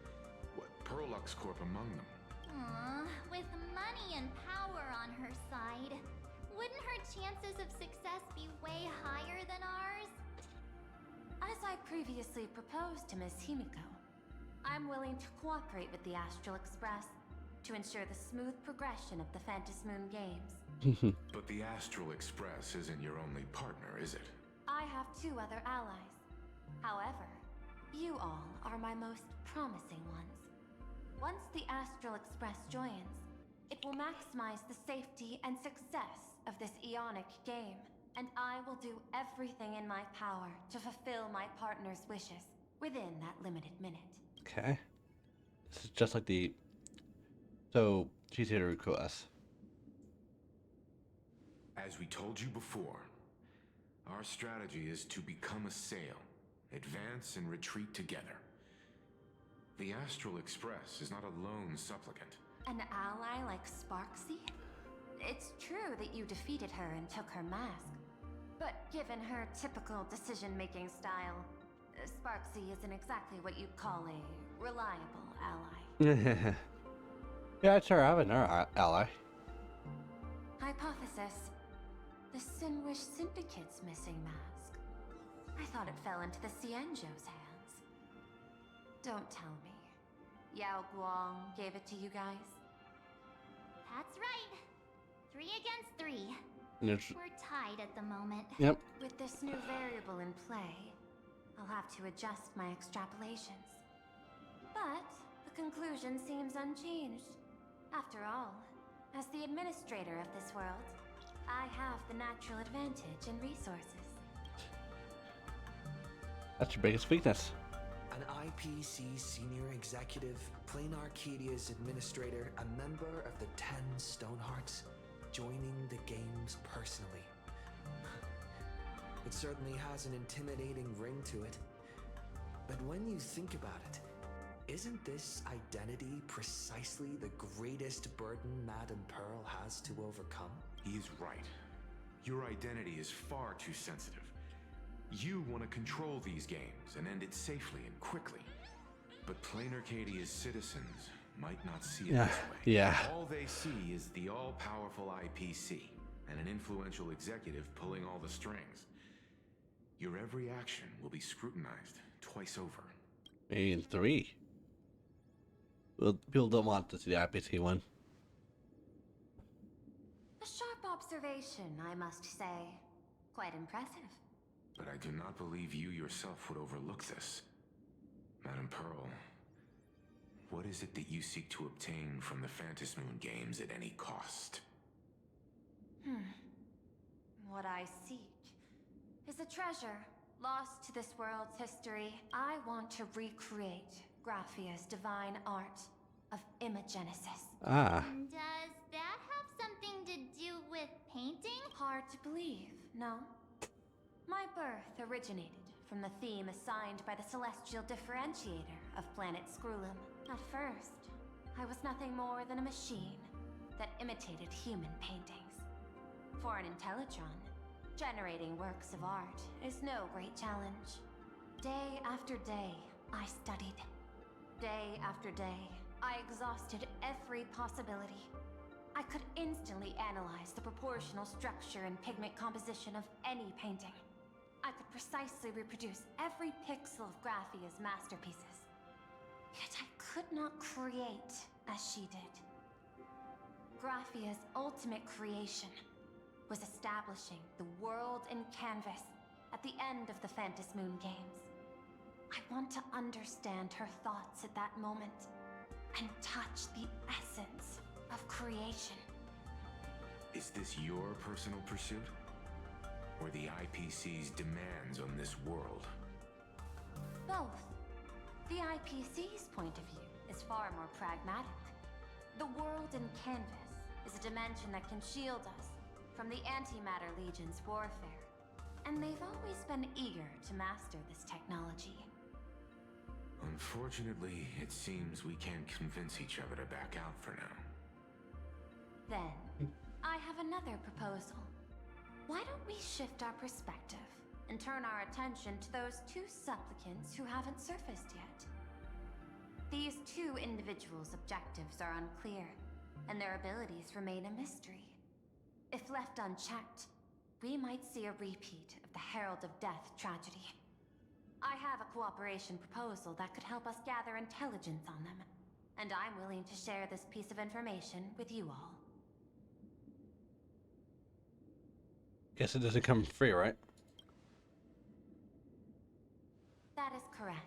S4: What, Perlux Corp among them.
S2: Aw, with money and power on her side, wouldn't her chances of success be way higher than ours?
S14: As I previously proposed to Miss Himiko, I'm willing to cooperate with the Astral Express to ensure the smooth progression of the Phantasmoon games.
S4: But the Astral Express isn't your only partner, is it?
S14: I have 2 other allies. However, you all are my most promising ones. Once the Astral Express joins, it will maximize the safety and success of this Ionic game, and I will do everything in my power to fulfill my partner's wishes within that limited minute.
S1: Okay. This is just like the. So she's here to recruit us.
S4: As we told you before, our strategy is to become a sail, advance and retreat together. The Astral Express is not a lone supplicant.
S14: An ally like Sparksy? It's true that you defeated her and took her mask, but given her typical decision-making style, Sparksy isn't exactly what you'd call a reliable ally.
S1: Yeah, it's her. I have another ally.
S14: Hypothesis. The Sinwish Syndicate's missing mask. I thought it fell into the Cienjo's hands. Don't tell me. Yao Guang gave it to you guys?
S2: That's right. 3 against 3.
S1: And it's,
S2: We're tied at the moment.
S1: yep.
S14: With this new variable in play, I'll have to adjust my extrapolations. But the conclusion seems unchanged. After all, as the administrator of this world, I have the natural advantage in resources.
S1: That's your biggest weakness.
S7: An IPC senior executive, Plain Arcadia's administrator, a member of the 10 Stonehearts, joining the games personally. It certainly has an intimidating ring to it. But when you think about it, isn't this identity precisely the greatest burden Madame Pearl has to overcome?
S4: He is right. Your identity is far too sensitive. You want to control these games and end it safely and quickly. But Plain Arcadia's citizens might not see it this way.
S1: Yeah.
S4: All they see is the all-powerful IPC and an influential executive pulling all the strings. Your every action will be scrutinized twice over.
S1: Maybe in 3. Well, people don't want to see the IPC one.
S14: A sharp observation, I must say. Quite impressive.
S4: But I do not believe you yourself would overlook this. Madame Pearl, what is it that you seek to obtain from the Phantasmoon games at any cost?
S14: What I seek is a treasure lost to this world's history. I want to recreate Graphia's divine art of imagenesis.
S1: Ah.
S2: Does that have something to do with painting?
S14: Hard to believe, no? My birth originated from the theme assigned by the celestial differentiator of planet Scrulum. At first, I was nothing more than a machine that imitated human paintings. For an Intellitron, generating works of art is no great challenge. Day after day, I studied. Day after day, I exhausted every possibility. I could instantly analyze the proportional structure and pigment composition of any painting. I could precisely reproduce every pixel of Graphia's masterpieces. Yet I could not create as she did. Graphia's ultimate creation was establishing the world in canvas at the end of the Phantom Moon Games. I want to understand her thoughts at that moment and touch the essence of creation.
S4: Is this your personal pursuit? Or the IPC's demands on this world?
S14: Both. The IPC's point of view is far more pragmatic. The world in canvas is a dimension that can shield us from the Antimatter Legion's warfare, and they've always been eager to master this technology.
S4: Unfortunately, it seems we can't convince each other to back out for now.
S14: Then, I have another proposal. Why don't we shift our perspective and turn our attention to those two supplicants who haven't surfaced yet? These two individuals' objectives are unclear, and their abilities remain a mystery. If left unchecked, we might see a repeat of the Herald of Death tragedy. I have a cooperation proposal that could help us gather intelligence on them, and I'm willing to share this piece of information with you all.
S1: Guess it doesn't come free, right?
S14: That is correct.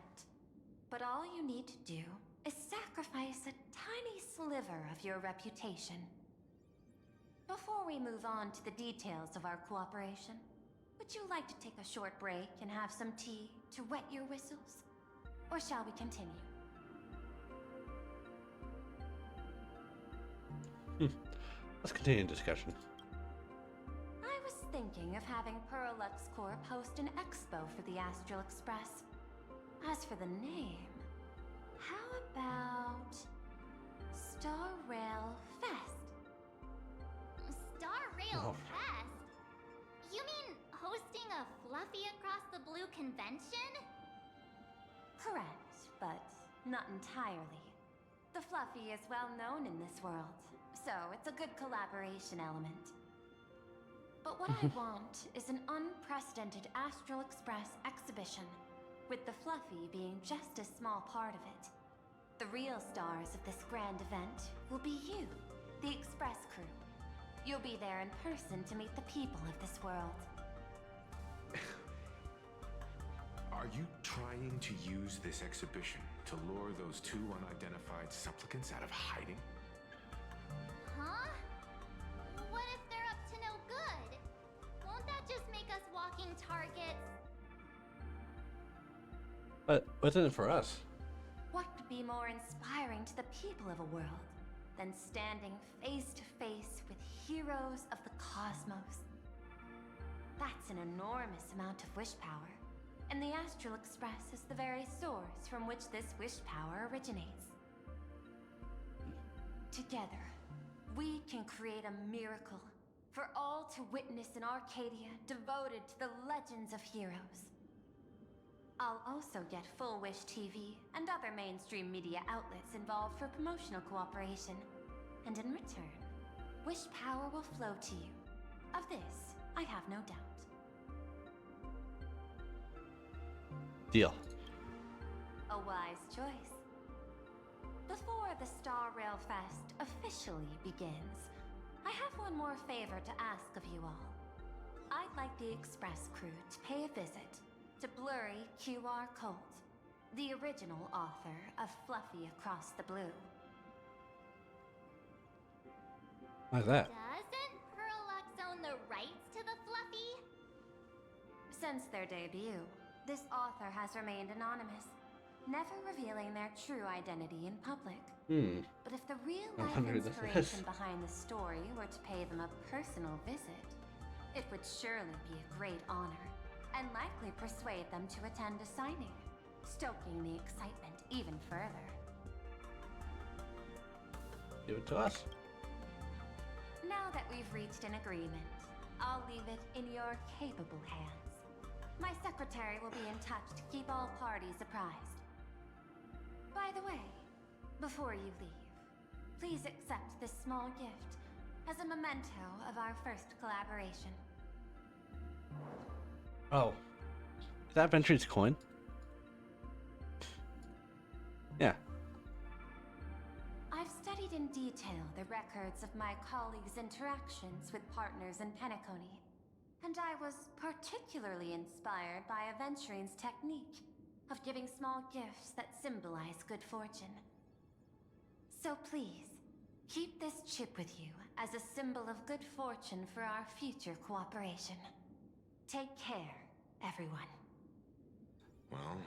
S14: But all you need to do is sacrifice a tiny sliver of your reputation. Before we move on to the details of our cooperation, would you like to take a short break and have some tea to wet your whistles? Or shall we continue?
S1: Let's continue the discussion.
S14: I was thinking of having Perlux Corp host an expo for the Astral Express. As for the name, how about Star Rail Fest?
S2: Star Rail
S1: Oh.
S2: Fest? You mean hosting a Fluffy Across the Blue convention?
S14: Correct, but not entirely. The Fluffy is well known in this world, so it's a good collaboration element. But what I want is an unprecedented Astral Express exhibition, with the Fluffy being just a small part of it. The real stars of this grand event will be you, the Express crew. You'll be there in person to meet the people of this world.
S4: Are you trying to use this exhibition to lure those two unidentified supplicants out of hiding?
S2: Huh? What if they're up to no good? Won't that just make us walking targets?
S1: But what's in it for us?
S14: What could be more inspiring to the people of a world than standing face to face with heroes of the cosmos? That's an enormous amount of wish power, and the Astral Express is the very source from which this wish power originates. Together, we can create a miracle for all to witness in Arcadia devoted to the legends of heroes. I'll also get Full Wish TV and other mainstream media outlets involved for promotional cooperation. And in return, wish power will flow to you. Of this, I have no doubt.
S1: Deal.
S14: A wise choice. Before the Star Rail Fest officially begins, I have one more favor to ask of you all. I'd like the Express crew to pay a visit to Blurry QR Colt, the original author of Fluffy Across the Blue.
S1: Why's that?
S2: Doesn't Perlux own the rights to the Fluffy?
S14: Since their debut, this author has remained anonymous, never revealing their true identity in public. But if the
S1: I
S14: real-life
S1: wonder who this
S14: inspiration
S1: is.
S14: behind the story were to pay them a personal visit, it would surely be a great honor, and likely persuade them to attend a signing, stoking the excitement even further.
S1: Give it to us.
S14: Now that we've reached an agreement, I'll leave it in your capable hands. My secretary will be in touch to keep all parties apprised. By the way, before you leave, please accept this small gift as a memento of our first collaboration.
S1: Oh. Is that Venture's coin? Yeah.
S14: studied in detail the records of my colleagues' interactions with partners in Penacony, and I was particularly inspired by Aventurine's technique of giving small gifts that symbolize good fortune. So please, keep this chip with you as a symbol of good fortune for our future cooperation. Take care, everyone.
S4: Well,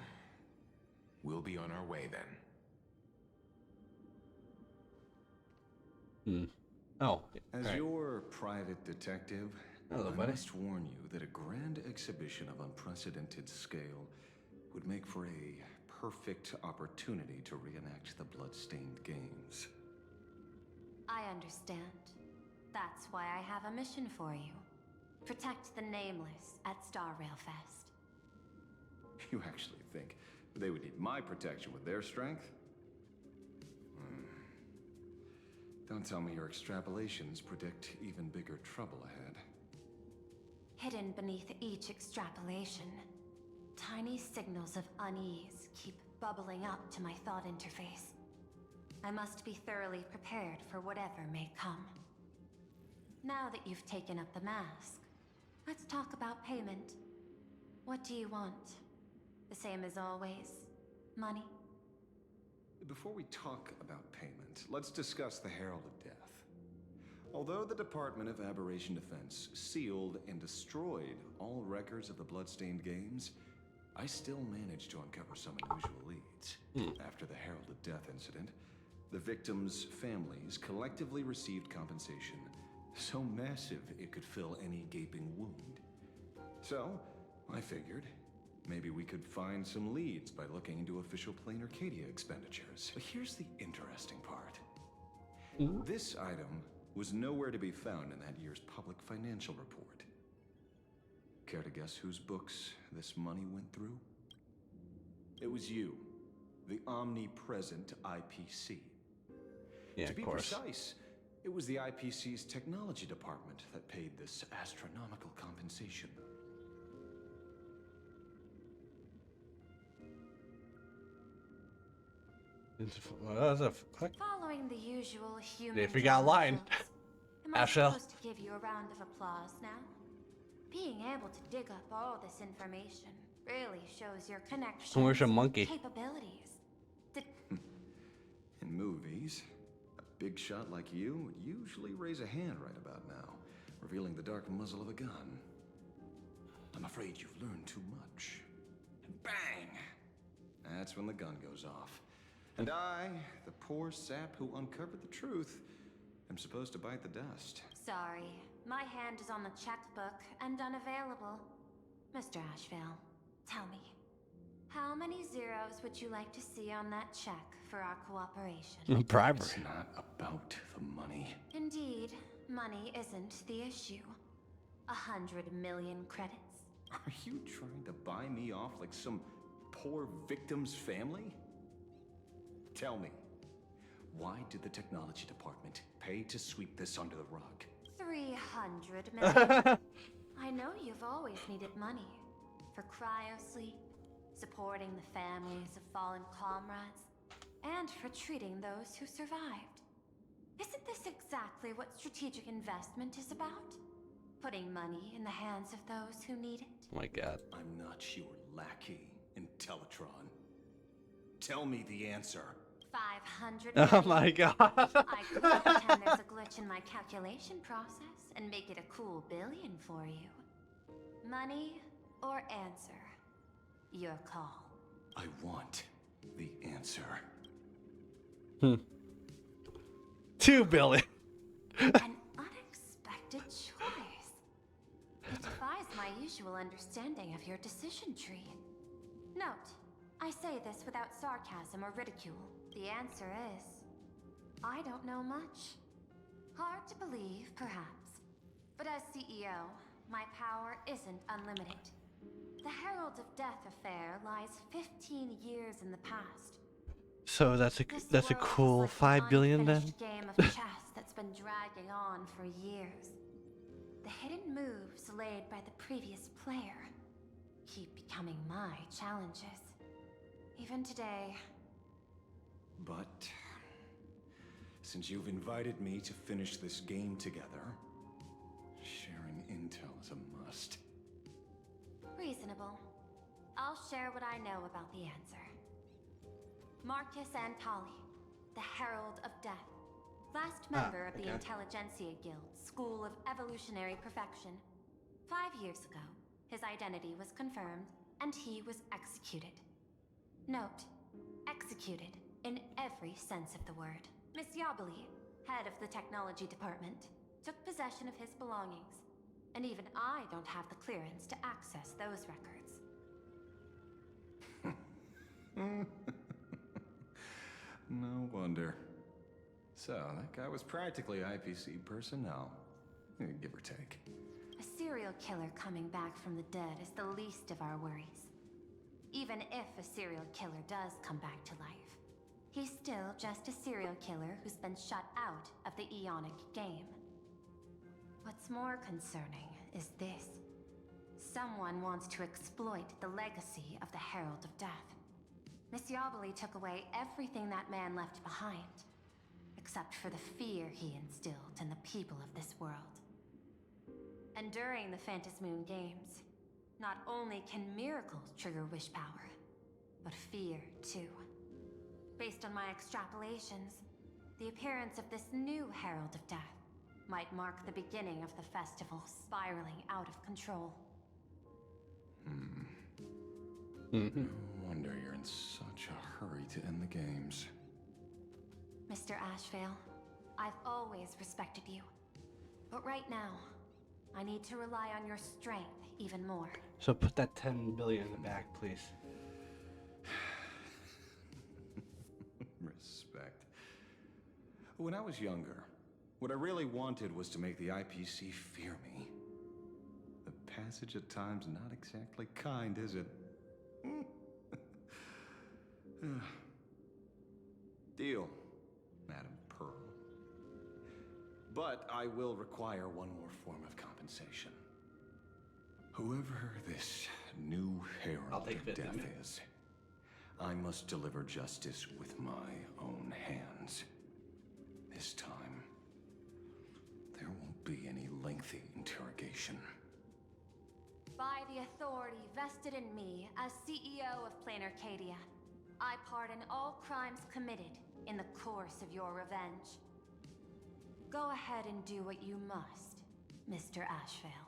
S4: we'll be on our way then.
S1: Oh,
S16: as
S1: right.
S16: your private detective,
S1: Hello,
S16: I
S1: buddy.
S16: must warn you that a grand exhibition of unprecedented scale would make for a perfect opportunity to reenact the blood-stained games.
S14: I understand. That's why I have a mission for you. Protect the Nameless at Star Rail Fest.
S16: You actually think they would need my protection with their strength? Don't tell me your extrapolations predict even bigger trouble ahead.
S14: Hidden beneath each extrapolation, tiny signals of unease keep bubbling up to my thought interface. I must be thoroughly prepared for whatever may come. Now that you've taken up the mask, let's talk about payment. What do you want? The same as always? Money?
S16: Before we talk about payment, let's discuss the Herald of Death. Although the Department of Aberration Defense sealed and destroyed all records of the Bloodstained Games, I still managed to uncover some unusual leads. After the Herald of Death incident, the victims' families collectively received compensation so massive it could fill any gaping wound. So, I figured maybe we could find some leads by looking into official Plain Arcadia expenditures. But here's the interesting part. This item was nowhere to be found in that year's public financial report. Care to guess whose books this money went through? It was you, the omnipresent IPC.
S1: Yeah,
S16: to be
S1: of course.
S16: precise, it was the IPC's technology department that paid this astronomical compensation.
S1: What the fuck?
S14: Following the usual human
S1: They forgot a line.
S14: am I
S1: Ashel.
S14: supposed to give you a round of applause now? Being able to dig up all this information really shows your connections
S1: Where's a monkey?
S14: and capabilities.
S16: In movies, a big shot like you would usually raise a hand right about now, revealing the dark muzzle of a gun. I'm afraid you've learned too much. And bang! That's when the gun goes off. And I, the poor sap who uncovered the truth, am supposed to bite the dust.
S14: Sorry, my hand is on the checkbook and unavailable. Mr. Ashvale, tell me, how many zeros would you like to see on that check for our cooperation?
S1: Bribery.
S16: It's not about the money.
S14: Indeed, money isn't the issue. 100 million credits.
S16: Are you trying to buy me off like some poor victim's family? Tell me, why did the technology department pay to sweep this under the rug?
S14: 300 million. I know you've always needed money. For cryosleep, supporting the families of fallen comrades, and for treating those who survived. Isn't this exactly what strategic investment is about? Putting money in the hands of those who need it?
S1: Oh my god.
S16: I'm not your lackey in Teletron. Tell me the answer.
S14: 500
S1: Oh
S14: million.
S1: my god.
S14: I could pretend there's a glitch in my calculation process and make it a cool billion for you. Money or answer? Your call.
S16: I want the answer.
S1: 2 billion.
S14: An unexpected choice. It defies my usual understanding of your decision tree. Note, I say this without sarcasm or ridicule. The answer is, I don't know much. Hard to believe, perhaps. But as CEO, my power isn't unlimited. The Herald of Death affair lies 15 years in the past.
S1: So that's a cool
S14: Like
S1: 5 billion then?
S14: unfinished game of chess that's been dragging on for years. The hidden moves laid by the previous player keep becoming my challenges. Even today.
S16: But since you've invited me to finish this game together, sharing intel is a must.
S14: Reasonable. I'll share what I know about the answer. Marcus Antali, the Herald of Death. Last member of the Intelligentsia Guild, School of Evolutionary Perfection. 5 years ago, his identity was confirmed, and he was executed. Note, executed in every sense of the word. Miss Yabali, head of the technology department, took possession of his belongings, and even I don't have the clearance to access those records.
S16: No wonder. So, that guy was practically IPC personnel, give or take.
S14: A serial killer coming back from the dead is the least of our worries. Even if a serial killer does come back to life, he's still just a serial killer who's been shut out of the Ionic game. What's more concerning is this. Someone wants to exploit the legacy of the Herald of Death. Miss Yabali took away everything that man left behind, except for the fear he instilled in the people of this world. And during the Phantasmoon Games, not only can miracles trigger wish power, but fear too. Based on my extrapolations, the appearance of this new Herald of Death might mark the beginning of the festival spiraling out of control.
S16: No wonder you're in such a hurry to end the games.
S14: Mr. Ashvale, I've always respected you. But right now, I need to rely on your strength even more.
S1: So put that 10 billion back, please.
S16: Respect. When I was younger, what I really wanted was to make the IPC fear me. The passage at times not exactly kind, is it? Deal, Madam Pearl. But I will require one more form of compensation. Whoever this new Herald of Death is, I must deliver justice with my own hands. This time, there won't be any lengthy interrogation.
S14: By the authority vested in me as CEO of Planar Cadia, I pardon all crimes committed in the course of your revenge. Go ahead and do what you must, Mr. Ashvale.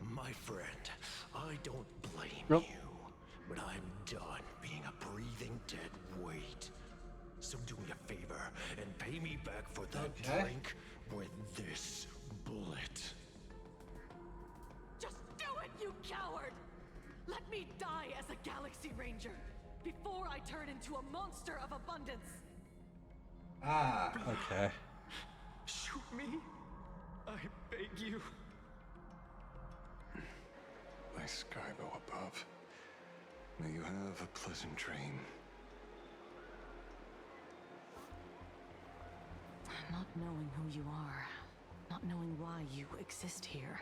S17: My friend, I don't blame
S1: Nope.
S17: you, but I'm done being a breathing dead weight. So do me a favor and pay me back for that drink with this bullet.
S12: Just do it, you coward! Let me die as a Galaxy Ranger before I turn into a monster of abundance.
S1: Ah, okay.
S13: Shoot me. I beg you.
S16: My Skybo above. May you have a pleasant dream.
S15: Not knowing who you are, not knowing why you exist here,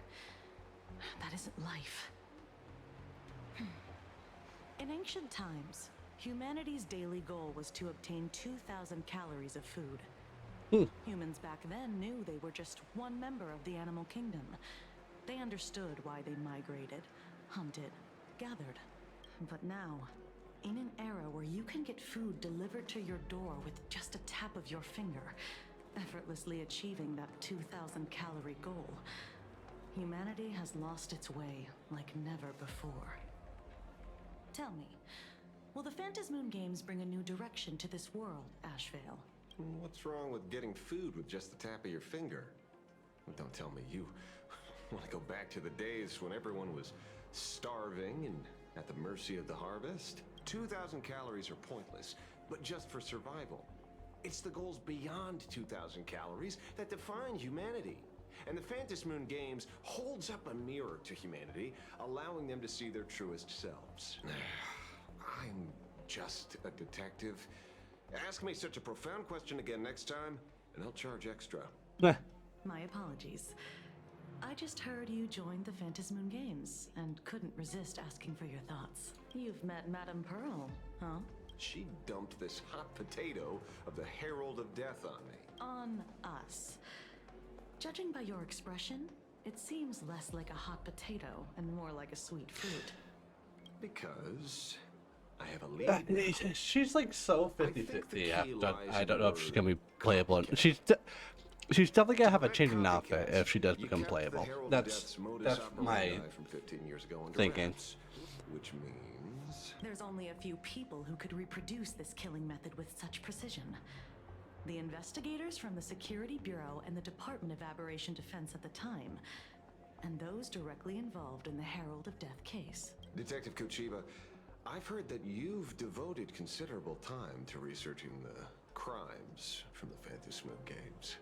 S15: that isn't life. In ancient times, humanity's daily goal was to obtain 2,000 calories of food. Humans back then knew they were just one member of the animal kingdom. They understood why they migrated, hunted, gathered. But now, in an era where you can get food delivered to your door with just a tap of your finger, effortlessly achieving that 2,000 calorie goal, humanity has lost its way like never before. Tell me, will the Phantasmoon Games bring a new direction to this world, Ashvale?
S18: What's wrong with getting food with just the tap of your finger? Well, don't tell me you want to go back to the days when everyone was starving and at the mercy of the harvest? 2,000 calories are pointless, but just for survival. It's the goals beyond 2,000 calories that define humanity. And the Phantom Moon Games holds up a mirror to humanity, allowing them to see their truest selves. I'm just a detective. Ask me such a profound question again next time, and I'll charge extra.
S12: My apologies. I just heard you joined the Phantom Moon Games and couldn't resist asking for your thoughts. You've met Madame Pearl, huh?
S18: She dumped this hot potato of the Herald of Death on me.
S12: On us. Judging by your expression, it seems less like a hot potato and more like a sweet fruit.
S18: Because I have a lead.
S1: She's like so 50-50. I don't know if she's gonna be playable. She's definitely gonna have a change in outfit if she does become playable. That's my
S18: from 15 years ago under
S1: thinking.
S18: wraps, which means
S12: There's only a few people who could reproduce this killing method with such precision. The investigators from the Security Bureau and the Department of Aberration Defense at the time, and those directly involved in the Herald of Death case.
S18: Detective Kochiba, I've heard that you've devoted considerable time to researching the crimes from the Phantom Moon Games.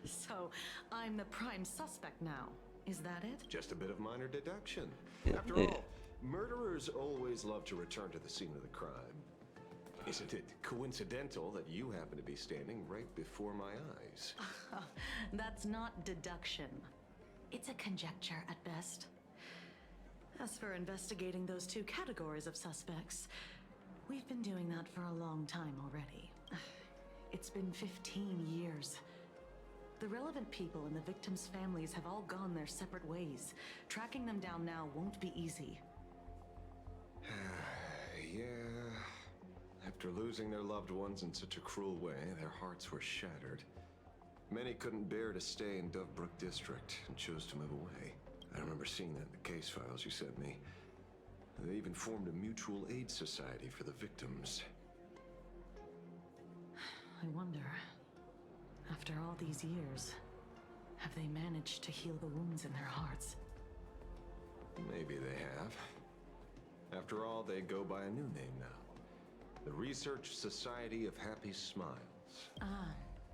S12: So, I'm the prime suspect now. Is that it?
S18: Just a bit of minor deduction.
S1: Yeah.
S18: After all, murderers always love to return to the scene of the crime. Isn't it coincidental that you happen to be standing right before my eyes?
S12: That's not deduction. It's a conjecture at best. As for investigating those two categories of suspects, we've been doing that for a long time already. It's been 15 years. The relevant people and the victims' families have all gone their separate ways. Tracking them down now won't be easy.
S18: Yeah. After losing their loved ones in such a cruel way, their hearts were shattered. Many couldn't bear to stay in Dovebrook District and chose to move away. I remember seeing that in the case files you sent me. They even formed a mutual aid society for the victims.
S12: I wonder, after all these years, have they managed to heal the wounds in their hearts?
S18: Maybe they have. After all, they go by a new name now. The Research Society of Happy Smiles.
S12: Ah,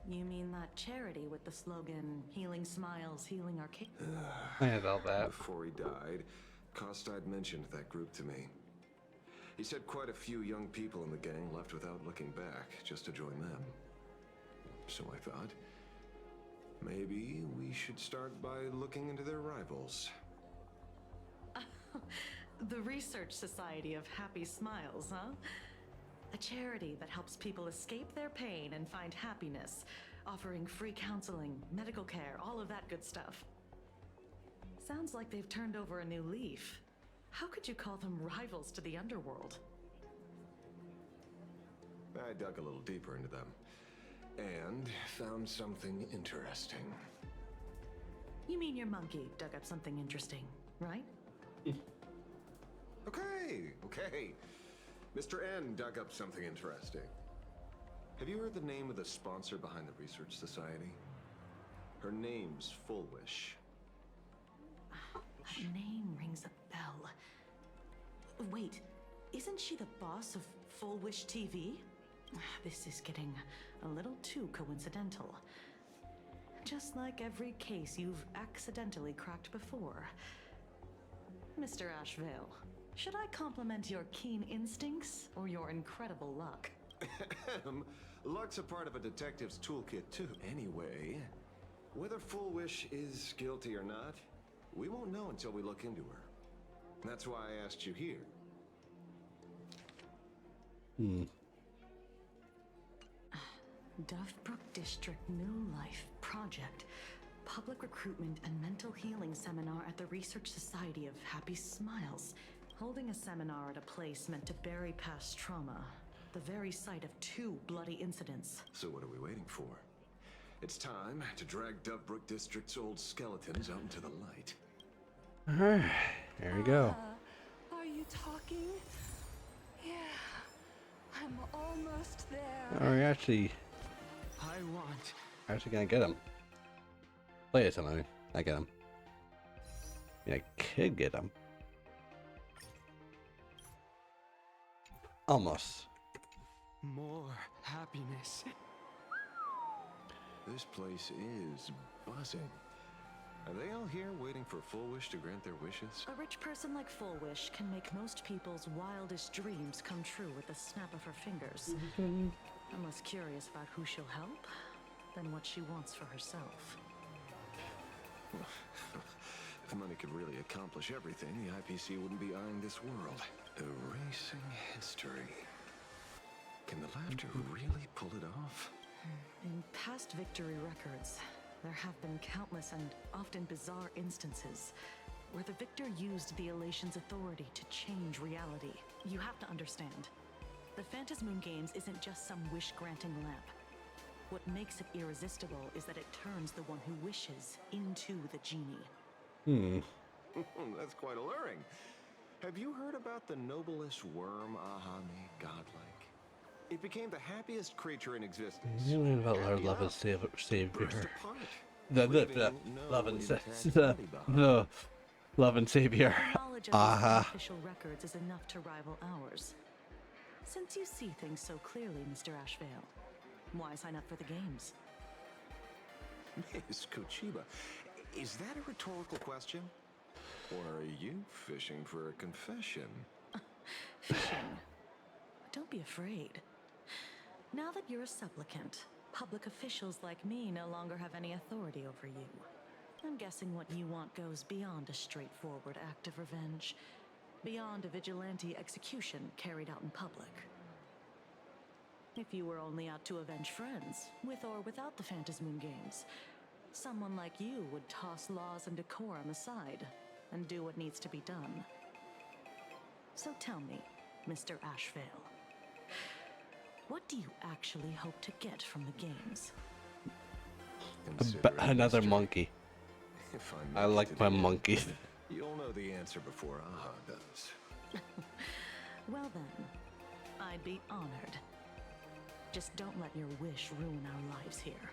S12: you mean that charity with the slogan, Healing Smiles, Healing Our Kids?
S1: I had all that.
S18: Before he died, Kostad mentioned that group to me. He said quite a few young people in the gang left without looking back, just to join them. So I thought, maybe we should start by looking into their rivals.
S12: The Research Society of Happy Smiles, huh? A charity that helps people escape their pain and find happiness, offering free counseling, medical care, all of that good stuff. Sounds like they've turned over a new leaf. How could you call them rivals to the underworld?
S18: I dug a little deeper into them, and found something interesting.
S12: You mean your monkey dug up something interesting, right?
S18: Okay. Mr. N dug up something interesting. Have you heard the name of the sponsor behind the Research Society? Her name's Fullwish.
S12: That name rings a bell. Wait, isn't she the boss of Fullwish TV? This is getting a little too coincidental. Just like every case you've accidentally cracked before. Mr. Ashvale, should I compliment your keen instincts or your incredible luck?
S18: Luck's a part of a detective's toolkit too. Anyway, whether Fullwish is guilty or not, we won't know until we look into her. That's why I asked you here.
S12: Dovebrook District New Life Project. Public Recruitment and Mental Healing Seminar at the Research Society of Happy Smiles. Holding a seminar at a place meant to bury past trauma. The very site of 2 bloody incidents.
S18: So what are we waiting for? It's time to drag Dovebrook District's old skeletons out into the light.
S1: Alright, there we go.
S12: Are you talking? Yeah, I'm almost there.
S1: Oh, we're actually
S12: I want.
S1: gonna get him. Play it something. I get him. Yeah, I could get him. Almost.
S13: More happiness.
S18: This place is buzzing. Are they all here waiting for Full Wish to grant their wishes?
S12: A rich person like Full Wish can make most people's wildest dreams come true with the snap of her fingers. I'm less curious about who she'll help than what she wants for herself.
S18: If money could really accomplish everything, the IPC wouldn't be eyeing this world. Erasing history. Can the laughter really pull it off?
S12: In past victory records, there have been countless and often bizarre instances where the victor used the elation's authority to change reality. You have to understand, the Phantasmoon Games isn't just some wish-granting lamp. What makes it irresistible is that it turns the one who wishes into the genie.
S18: That's quite alluring. Have you heard about the noblest worm Aha made godlike? It became the happiest creature in existence.
S1: You mean about our love and savior? Love and savior.
S12: Knowledge of these official records is enough to rival ours. Since you see things so clearly, Mr. Ashvale, why sign up for the games?
S18: Miss Kochiba, is that a rhetorical question? Or are you fishing for a confession?
S12: Fishing? Don't be afraid. Now that you're a supplicant, public officials like me no longer have any authority over you. I'm guessing what you want goes beyond a straightforward act of revenge, beyond a vigilante execution carried out in public. If you were only out to avenge friends, with or without the Phantasmoon Games, someone like you would toss laws and decorum aside and do what needs to be done. So tell me, Mr. Ashvale, what do you actually hope to get from the games?
S1: Another monkey. I like my monkeys.
S18: You'll know the answer before Aha does.
S12: Well then, I'd be honored. Just don't let your wish ruin our lives here.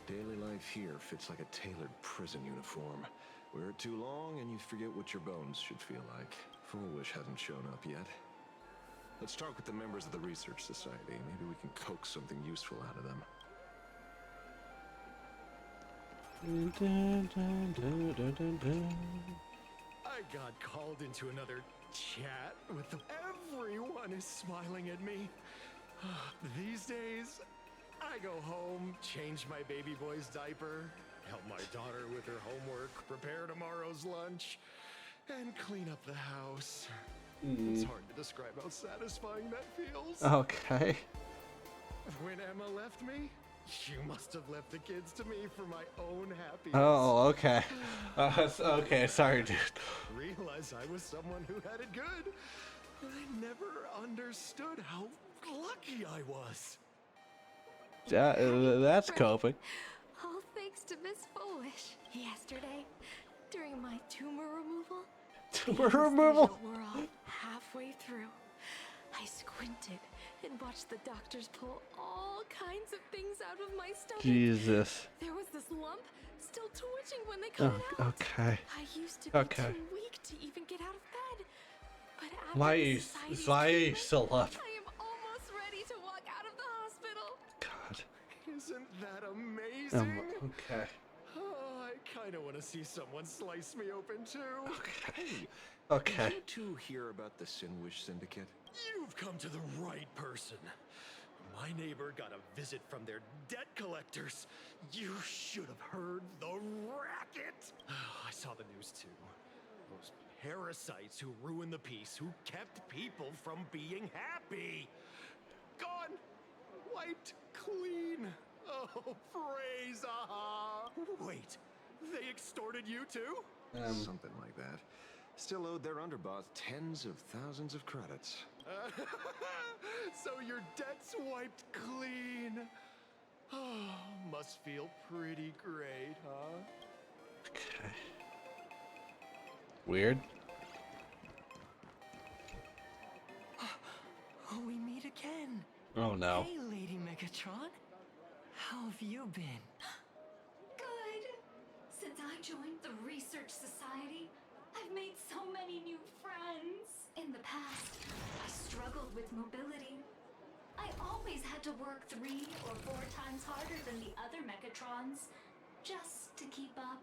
S18: Daily life here fits like a tailored prison uniform. Wear it too long and you forget what your bones should feel like. Full Wish hasn't shown up yet. Let's talk with the members of the Research Society. Maybe we can coax something useful out of them.
S11: I got called into another chat with everyone is smiling at me. These days, I go home, change my baby boy's diaper, help my daughter with her homework, prepare tomorrow's lunch, and clean up the house. It's hard to describe how satisfying that feels.
S1: Okay.
S11: When Emma left me, you must have left the kids to me for my own happiness.
S1: Oh, okay. Okay, sorry, dude.
S11: Realize I was someone who had it good. I never understood how lucky I was.
S1: That's coping.
S19: All thanks to Miss Foolish. Yesterday, during my tumor removal,
S1: Tumor removal?
S19: we're all halfway through. I squinted and watched the doctors pull all kinds of things out of my stomach.
S1: Jesus.
S19: There was this lump still twitching when they cut it out.
S1: Okay.
S19: I used to be
S1: Okay.
S19: too weak to even get out of bed. But after
S1: Why are
S19: the
S1: you
S19: society's
S1: still up?
S19: I am almost ready to walk out of the hospital.
S1: God.
S11: Isn't that amazing?
S1: Okay.
S11: Oh, I kind of want to see someone slice me open too.
S18: Hey,
S1: Okay.
S18: did you two hear about the Sin Wish Syndicate?
S11: You've come to the right person. My neighbor got a visit from their debt collectors. You should have heard the racket. I saw the news too. Those parasites who ruined the peace, who kept people from being happy. Gone. Wiped clean. Oh, praise Aha. Wait, they extorted you too?
S18: Something like that. Still owed their underboss tens of thousands of credits.
S11: So your debt's wiped clean. Oh, must feel pretty great, huh?
S1: Okay. Weird.
S20: Oh, we meet again.
S1: Oh no.
S20: Hey, Lady Megatron. How have you been?
S3: Good. Since I joined the Research Society, I've made so many new friends.
S6: In the past, I struggled with mobility. I always had to work 3 or 4 times harder than the other Mechatrons, just to keep up.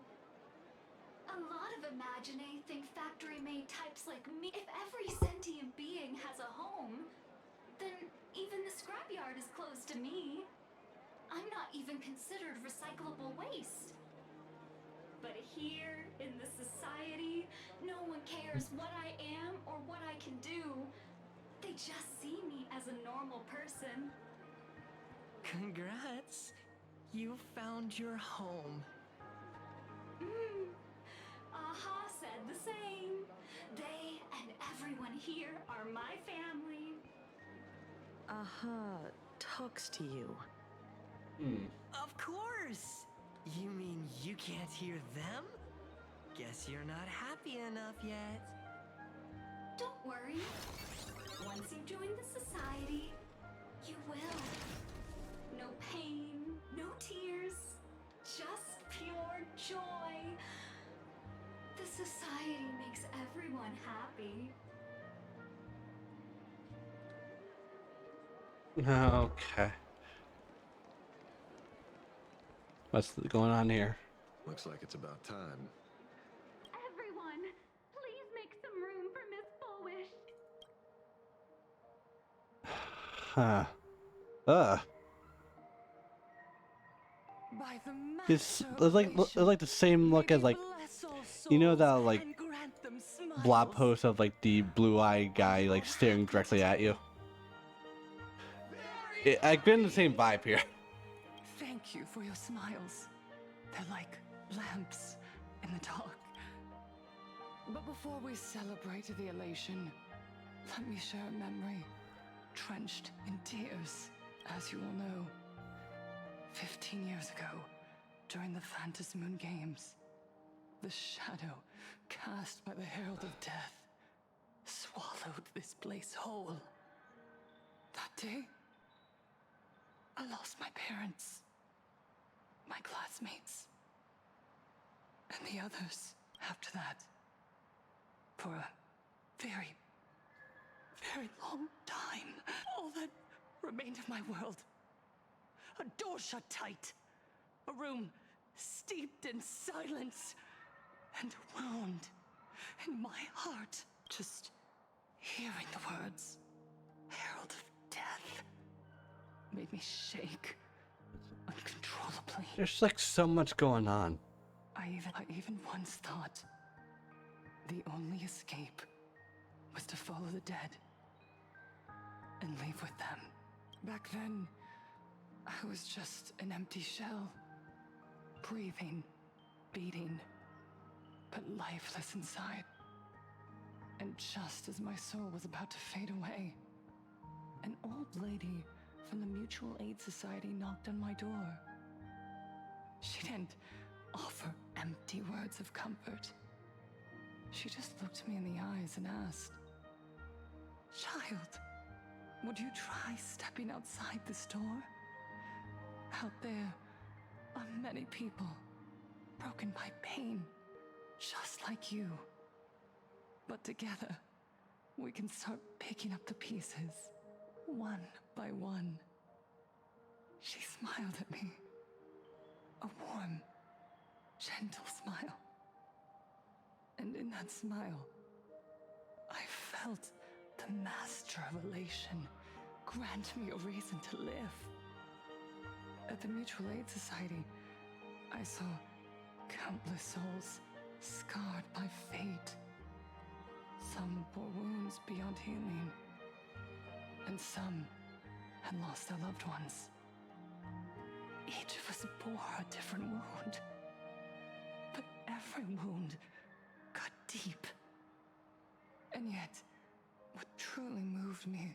S6: A lot of Imaginae think factory-made types like me. If every sentient being has a home, then even the scrapyard is close to me. I'm not even considered recyclable waste. But here, in the society, no one cares what I am or what I can do. They just see me as a normal person.
S20: Congrats! You found your home.
S6: Aha said the same. They and everyone here are my family.
S12: Aha talks to you.
S20: Of course! You mean you can't hear them? Guess you're not happy enough yet.
S6: Don't worry. Once you join the society, you will. No pain, no tears, just pure joy. The society makes everyone happy.
S1: Okay. What's going on here?
S16: Looks like it's about time.
S3: Everyone, please make some room for Miss Bullwish.
S1: Huh.
S20: By the
S1: It's
S20: master
S1: like the same look as like, you know, that like
S20: and grant them
S1: blog
S20: smiles.
S1: post of like the blue-eyed guy like staring directly at you. I've been the same vibe here.
S21: Thank you for your smiles. They're like lamps in the dark. But before we celebrate the elation, let me share a memory drenched in tears, as you all know. 15 years ago, during the Phantom Moon Games, the shadow cast by the Herald of Death swallowed this place whole. That day, I lost my parents, my classmates, and the others after that. For a very, very long time, all that remained of my world. A door shut tight. A room steeped in silence. And a wound in my heart. Just hearing the words, Herald of Death, made me shake uncontrollably.
S1: There's like so much going on.
S21: I even once thought the only escape was to follow the dead and leave with them. Back then, I was just an empty shell, breathing, beating, but lifeless inside. And just as my soul was about to fade away, an old lady from the Mutual Aid Society knocked on my door. She didn't offer empty words of comfort. She just looked me in the eyes and asked, "Child, would you try stepping outside this door? Out there are many people broken by pain, just like you. But together, we can start picking up the pieces, one by one." She smiled at me. A warm, gentle smile. And in that smile, I felt the master of elation grant me a reason to live. At the Mutual Aid Society, I saw countless souls scarred by fate. Some bore wounds beyond healing, and some had lost their loved ones. Each of us bore a different wound, but every wound got deep. And yet, what truly moved me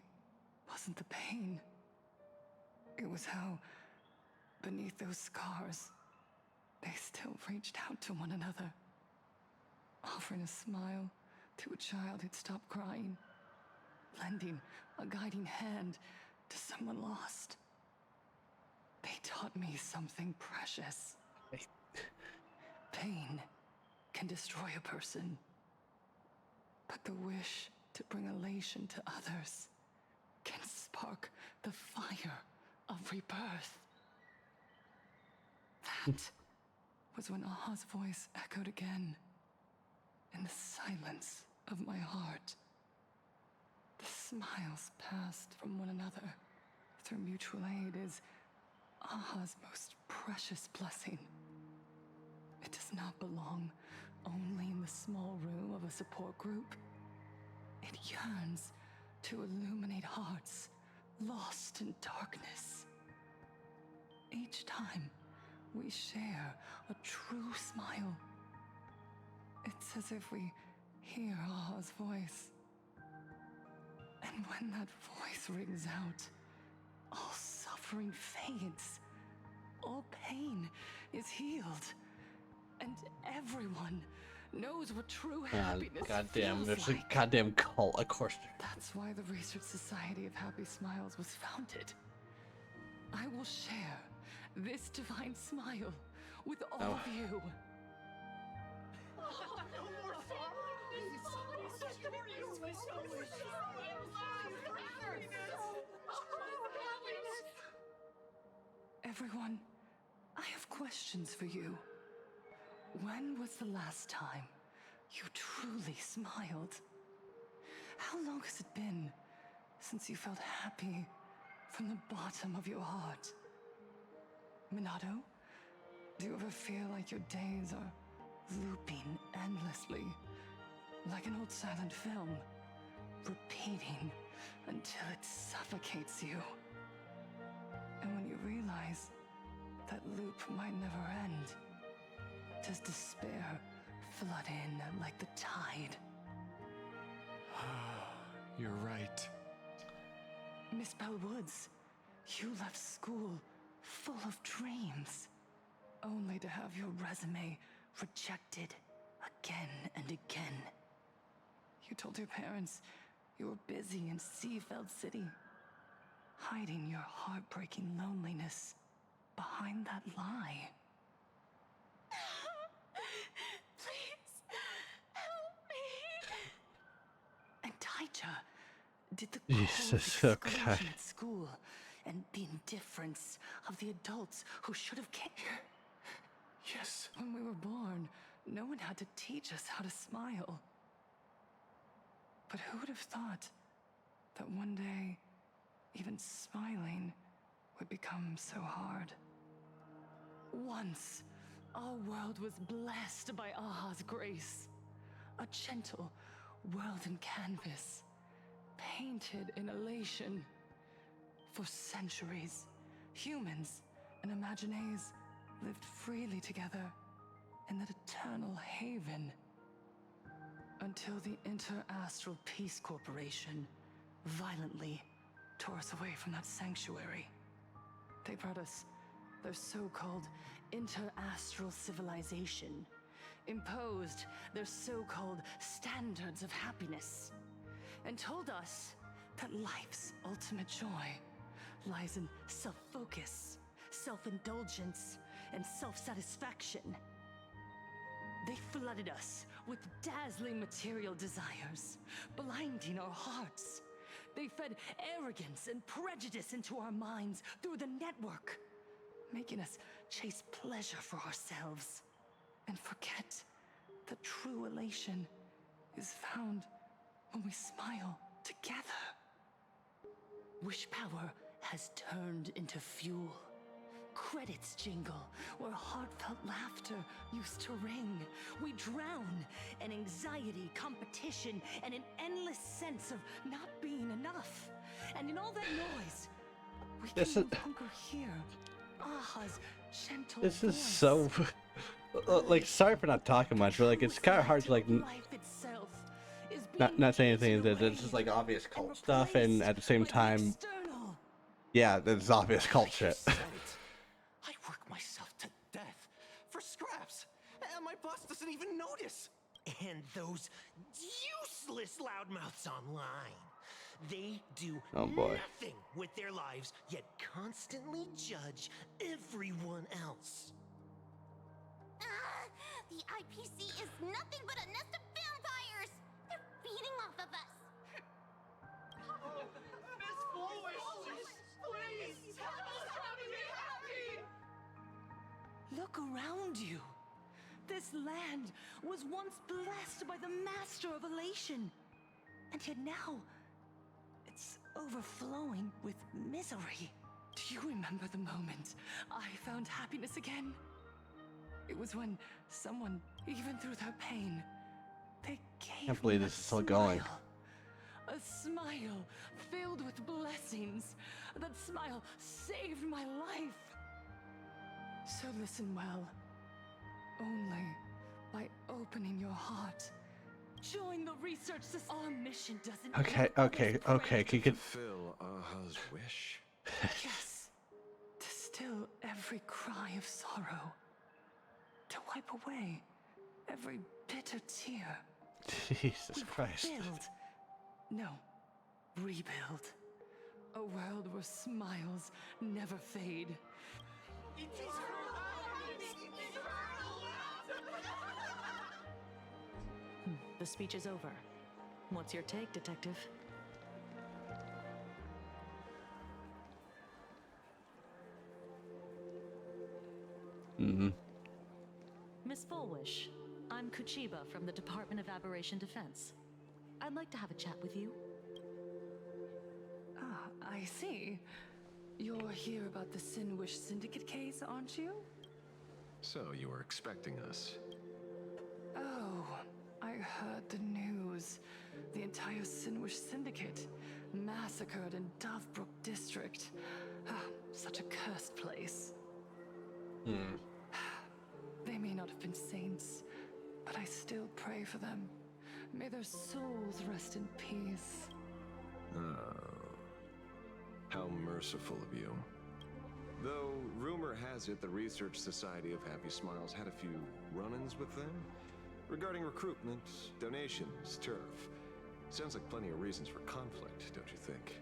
S21: wasn't the pain. It was how, beneath those scars, they still reached out to one another, offering a smile to a child who'd stopped crying, lending a guiding hand to someone lost. They taught me something precious. Pain can destroy a person, but the wish to bring elation to others can spark the fire of rebirth. That was when Aha's voice echoed again in the silence of my heart. The smiles passed from one another through mutual aid is Aha's most precious blessing. It does not belong only in the small room of a support group. It yearns to illuminate hearts lost in darkness. Each time we share a true smile, it's as if we hear Aha's voice. And when that voice rings out, all suffering fades, all pain is healed, and everyone knows what true happiness
S1: goddamn,
S21: feels
S1: there's
S21: like.
S1: a goddamn cult, of course.
S21: That's why the Research Society of Happy Smiles was founded. I will share this divine smile with all of you. Everyone, I have questions for you. When was the last time you truly smiled? How long has it been since you felt happy from the bottom of your heart? Minato, do you ever feel like your days are looping endlessly, like an old silent film, repeating until it suffocates you? And when you realize that loop might never end, does despair flood in like the tide?
S13: You're right.
S21: Miss Bellwoods, you left school full of dreams, only to have your resume rejected again and again. You told your parents you were busy in Seafeld City, hiding your heartbreaking loneliness behind that lie.
S19: Please, help me.
S21: And Taija did the
S1: Jesus,
S21: cold
S1: okay.
S21: exclusion at school and the indifference of the adults who should have cared.
S13: Yes.
S21: When we were born, no one had to teach us how to smile. But who would have thought that one day, even smiling would become so hard? Once, our world was blessed by Aha's grace. A gentle world in canvas, painted in elation. For centuries, humans and Imaginaes lived freely together in that eternal haven. Until the Inter-Astral Peace Corporation violently tore us away from that sanctuary. They brought us their so-called inter-astral civilization, imposed their so-called standards of happiness, and told us that life's ultimate joy lies in self-focus, self-indulgence, and self-satisfaction. They flooded us with dazzling material desires, blinding our hearts. They fed arrogance and prejudice into our minds through the network, making us chase pleasure for ourselves and forget that true elation is found when we smile together. Wish power has turned into fuel. Credits jingle where heartfelt laughter used to ring. We drown in anxiety, competition, and an endless sense of not being enough. And in all that noise, we can no longer hear Aha's gentle
S1: This is
S21: voice.
S1: so like, sorry for not talking much, but like it's kind of hard to like
S21: Life itself is
S1: not say anything that this is like obvious cult stuff, and at the same time, yeah, there's obvious cult shit.
S11: I work myself to death for scraps, and my boss doesn't even notice.
S10: And those useless loudmouths online. They do
S1: Oh boy.
S10: nothing with their lives, yet constantly judge everyone else.
S2: The IPC is nothing but a nest of vampires! They're feeding off of us!
S12: Look around you. This land was once blessed by the Master of Elation. And yet now, it's overflowing with misery.
S21: Do you remember the moment I found happiness again? It was when someone, even through their pain, they gave
S1: Can't believe
S21: me
S1: this is still going.
S21: a smile filled with blessings. That smile saved my life. So listen well. Only by opening your heart. Join the research system. Our mission doesn't
S1: Okay. You could
S16: fulfill Aha's wish.
S21: Yes. To still every cry of sorrow. To wipe away every bitter tear.
S1: Jesus Christ.
S21: Build. No. Rebuild. A world where smiles never fade.
S12: The speech is over. What's your take, Detective? Miss Fullwish, I'm Kuchiba from the Department of Aberration Defense. I'd like to have a chat with you.
S21: Ah, I see. You're here about the Sinwish Syndicate case, aren't you?
S16: So you were expecting us.
S21: Oh, I heard the news. The entire Sinwish Syndicate massacred in Dovebrook District. Ah, such a cursed place. They may not have been saints, but I still pray for them. May their souls rest in peace.
S16: Oh, how merciful of you. Though rumor has it the Research Society of Happy Smiles had a few run-ins with them regarding recruitment, donations, turf. Sounds like plenty of reasons for conflict, don't you think?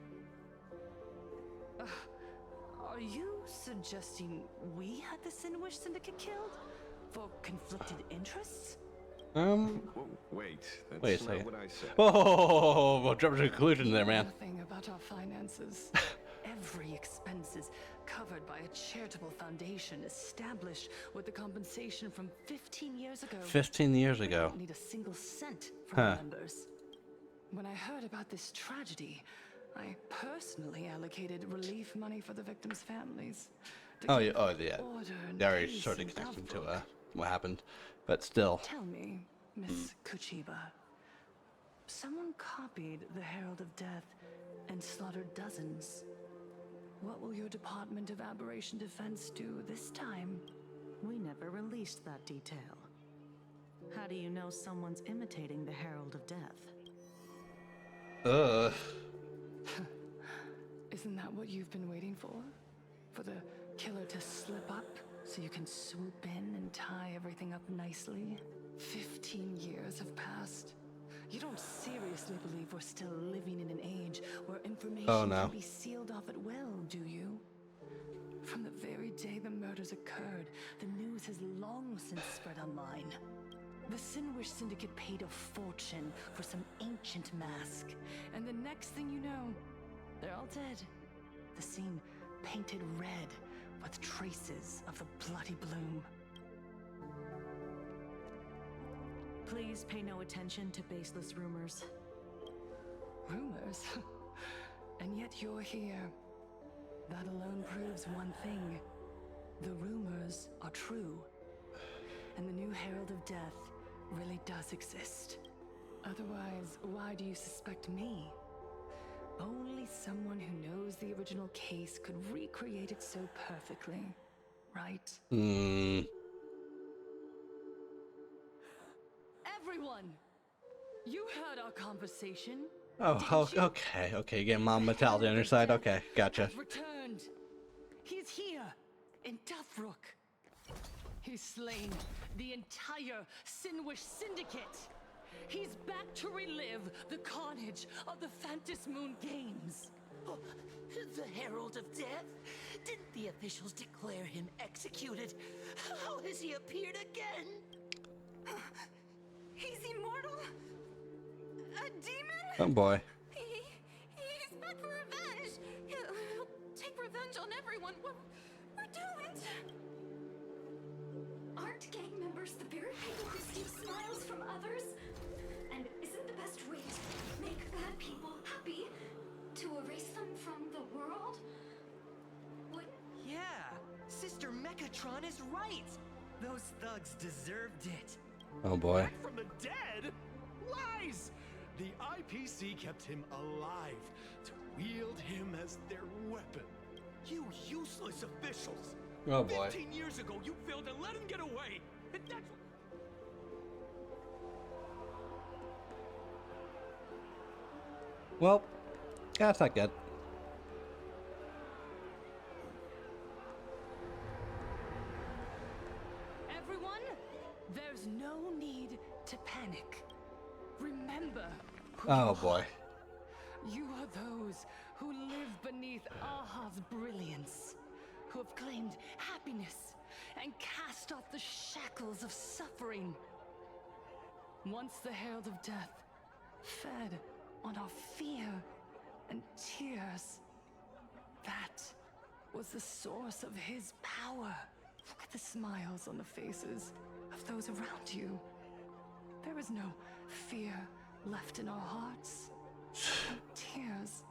S12: Are you suggesting we had the Sinwish Syndicate killed? For conflicted interests?
S16: Whoa, wait, that's
S1: Wait a
S16: not
S1: second.
S16: what I said.
S1: Whoa, jump to a conclusion there, man.
S21: Nothing about our finances. Every expense is covered by a charitable foundation established with the compensation from 15 years ago.
S1: 15 years
S21: We
S1: ago.
S21: don't need a single cent from
S1: Huh.
S21: members. When I heard about this tragedy, I personally allocated relief money for the victims' families.
S1: Oh yeah,
S21: Order and
S1: They already
S21: peace
S1: sort of
S21: in
S1: connected to
S21: Dovebrook.
S1: what happened, but still.
S21: Tell me, Miss Kuchiba. Someone copied the Herald of Death and slaughtered dozens. What will your Department of Aberration Defense do this time?
S12: We never released that detail. How do you know someone's imitating the Herald of Death?
S21: Isn't that what you've been waiting for? For the killer to slip up so you can swoop in and tie everything up nicely? 15 years have passed. You don't seriously believe we're still living in an age where information can be sealed off at will, do you? From the very day the murders occurred, the news has long since spread online. The Sinwish Syndicate paid a fortune for some ancient mask, and the next thing you know, they're all dead. The scene painted red with traces of the bloody bloom.
S12: Please pay no attention to baseless rumors.
S21: Rumors? And yet you're here. That alone proves one thing. The rumors are true. And the new Herald of Death really does exist. Otherwise, why do you suspect me? Only someone who knows the original case could recreate it so perfectly, right? Everyone! You heard our conversation.
S1: Okay. Get Mom Mattel on your side. Okay, gotcha.
S21: Has returned. He's here in Dovebrook. He's slain the entire Sinwish Syndicate. He's back to relive the carnage of the Fantas Moon Games.
S10: Oh, the Herald of Death? Didn't the officials declare him executed? How has he appeared again?
S19: He's immortal? A demon?
S1: Oh boy.
S19: He's back for revenge. He'll take revenge on everyone. We're doomed.
S6: To erase them from the world? What?
S20: Yeah, Sister Mechatron is right. Those thugs deserved it.
S1: Oh boy.
S17: Back from the dead? Lies! The IPC kept him alive to wield him as their weapon. You useless officials!
S1: Oh boy.
S17: 15 years ago, you failed and let him get away! And that's...
S1: Well, that's not good.
S21: Everyone, there's no need to panic. Remember who you
S1: Oh
S21: are.
S1: boy.
S21: You are those who live beneath Aha's brilliance, who have claimed happiness and cast off the shackles of suffering. Once the Herald of Death fed on our fear and tears, that was the source of his power. Look at the smiles on the faces of those around you. There is no fear left in our hearts, no tears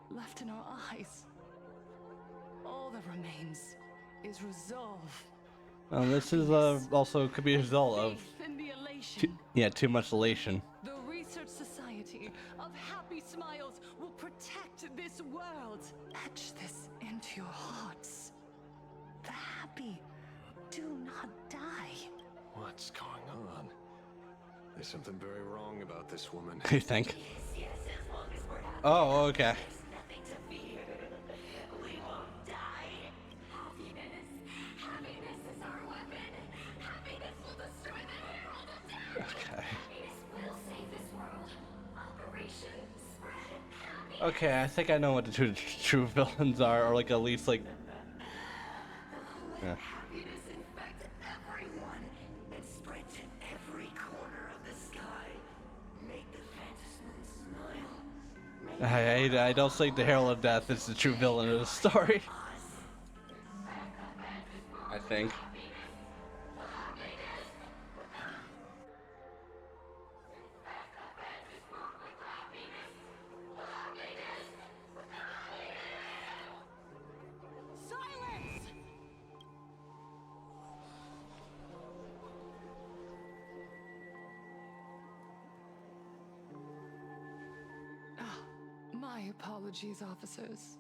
S21: left in our eyes. All that remains is resolve.
S1: This is also could be a result of
S21: Faith in the elation.
S1: too much elation.
S21: The Research Society of Happy Smiles will protect this world. Etch this into your hearts. The happy do not die.
S18: What's going on? There's something very wrong about this woman.
S1: You think?
S10: Yes, as long as we're happy.
S1: Oh, okay.
S10: There's nothing to fear. We won't die. Happiness is our weapon. Happiness will destroy the Herald of Death.
S1: Okay.
S10: Happiness will save this world. Operation Spread Happiness.
S1: Okay, I think I know what the two true villains are, or like at least like. Yeah.
S10: Happiness infect everyone and spread to every corner of the sky. Make the Phantasm smile.
S1: I don't think the Herald of Death is the true villain of the story. I think.
S21: Silence! My apologies, officers.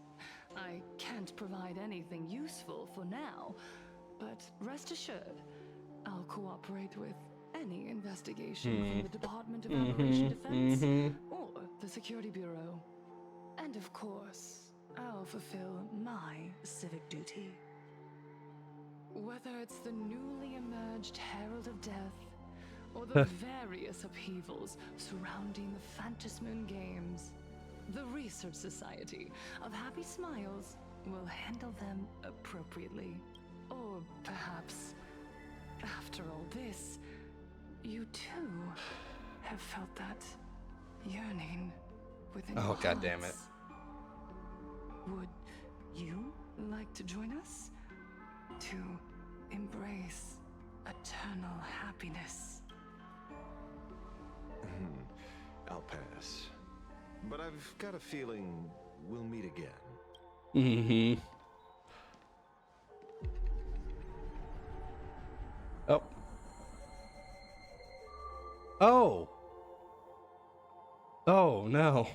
S21: I can't provide anything useful for now, but rest assured, I'll cooperate with any investigation from the Department of Aberration Defense or the Security Bureau. And of course, I'll fulfill my civic duty. Whether it's the newly emerged Herald of Death or the various upheavals surrounding the Phantasmoon Games, the Research Society of Happy Smiles will handle them appropriately. Or perhaps, after all this, you too have felt that yearning within your
S1: Oh, God damn it.
S21: hearts. Would you like to join us? To embrace eternal happiness?
S16: I'll pass. But I've got a feeling we'll meet again.
S1: Mm-hmm. Oh. Oh. Oh, no.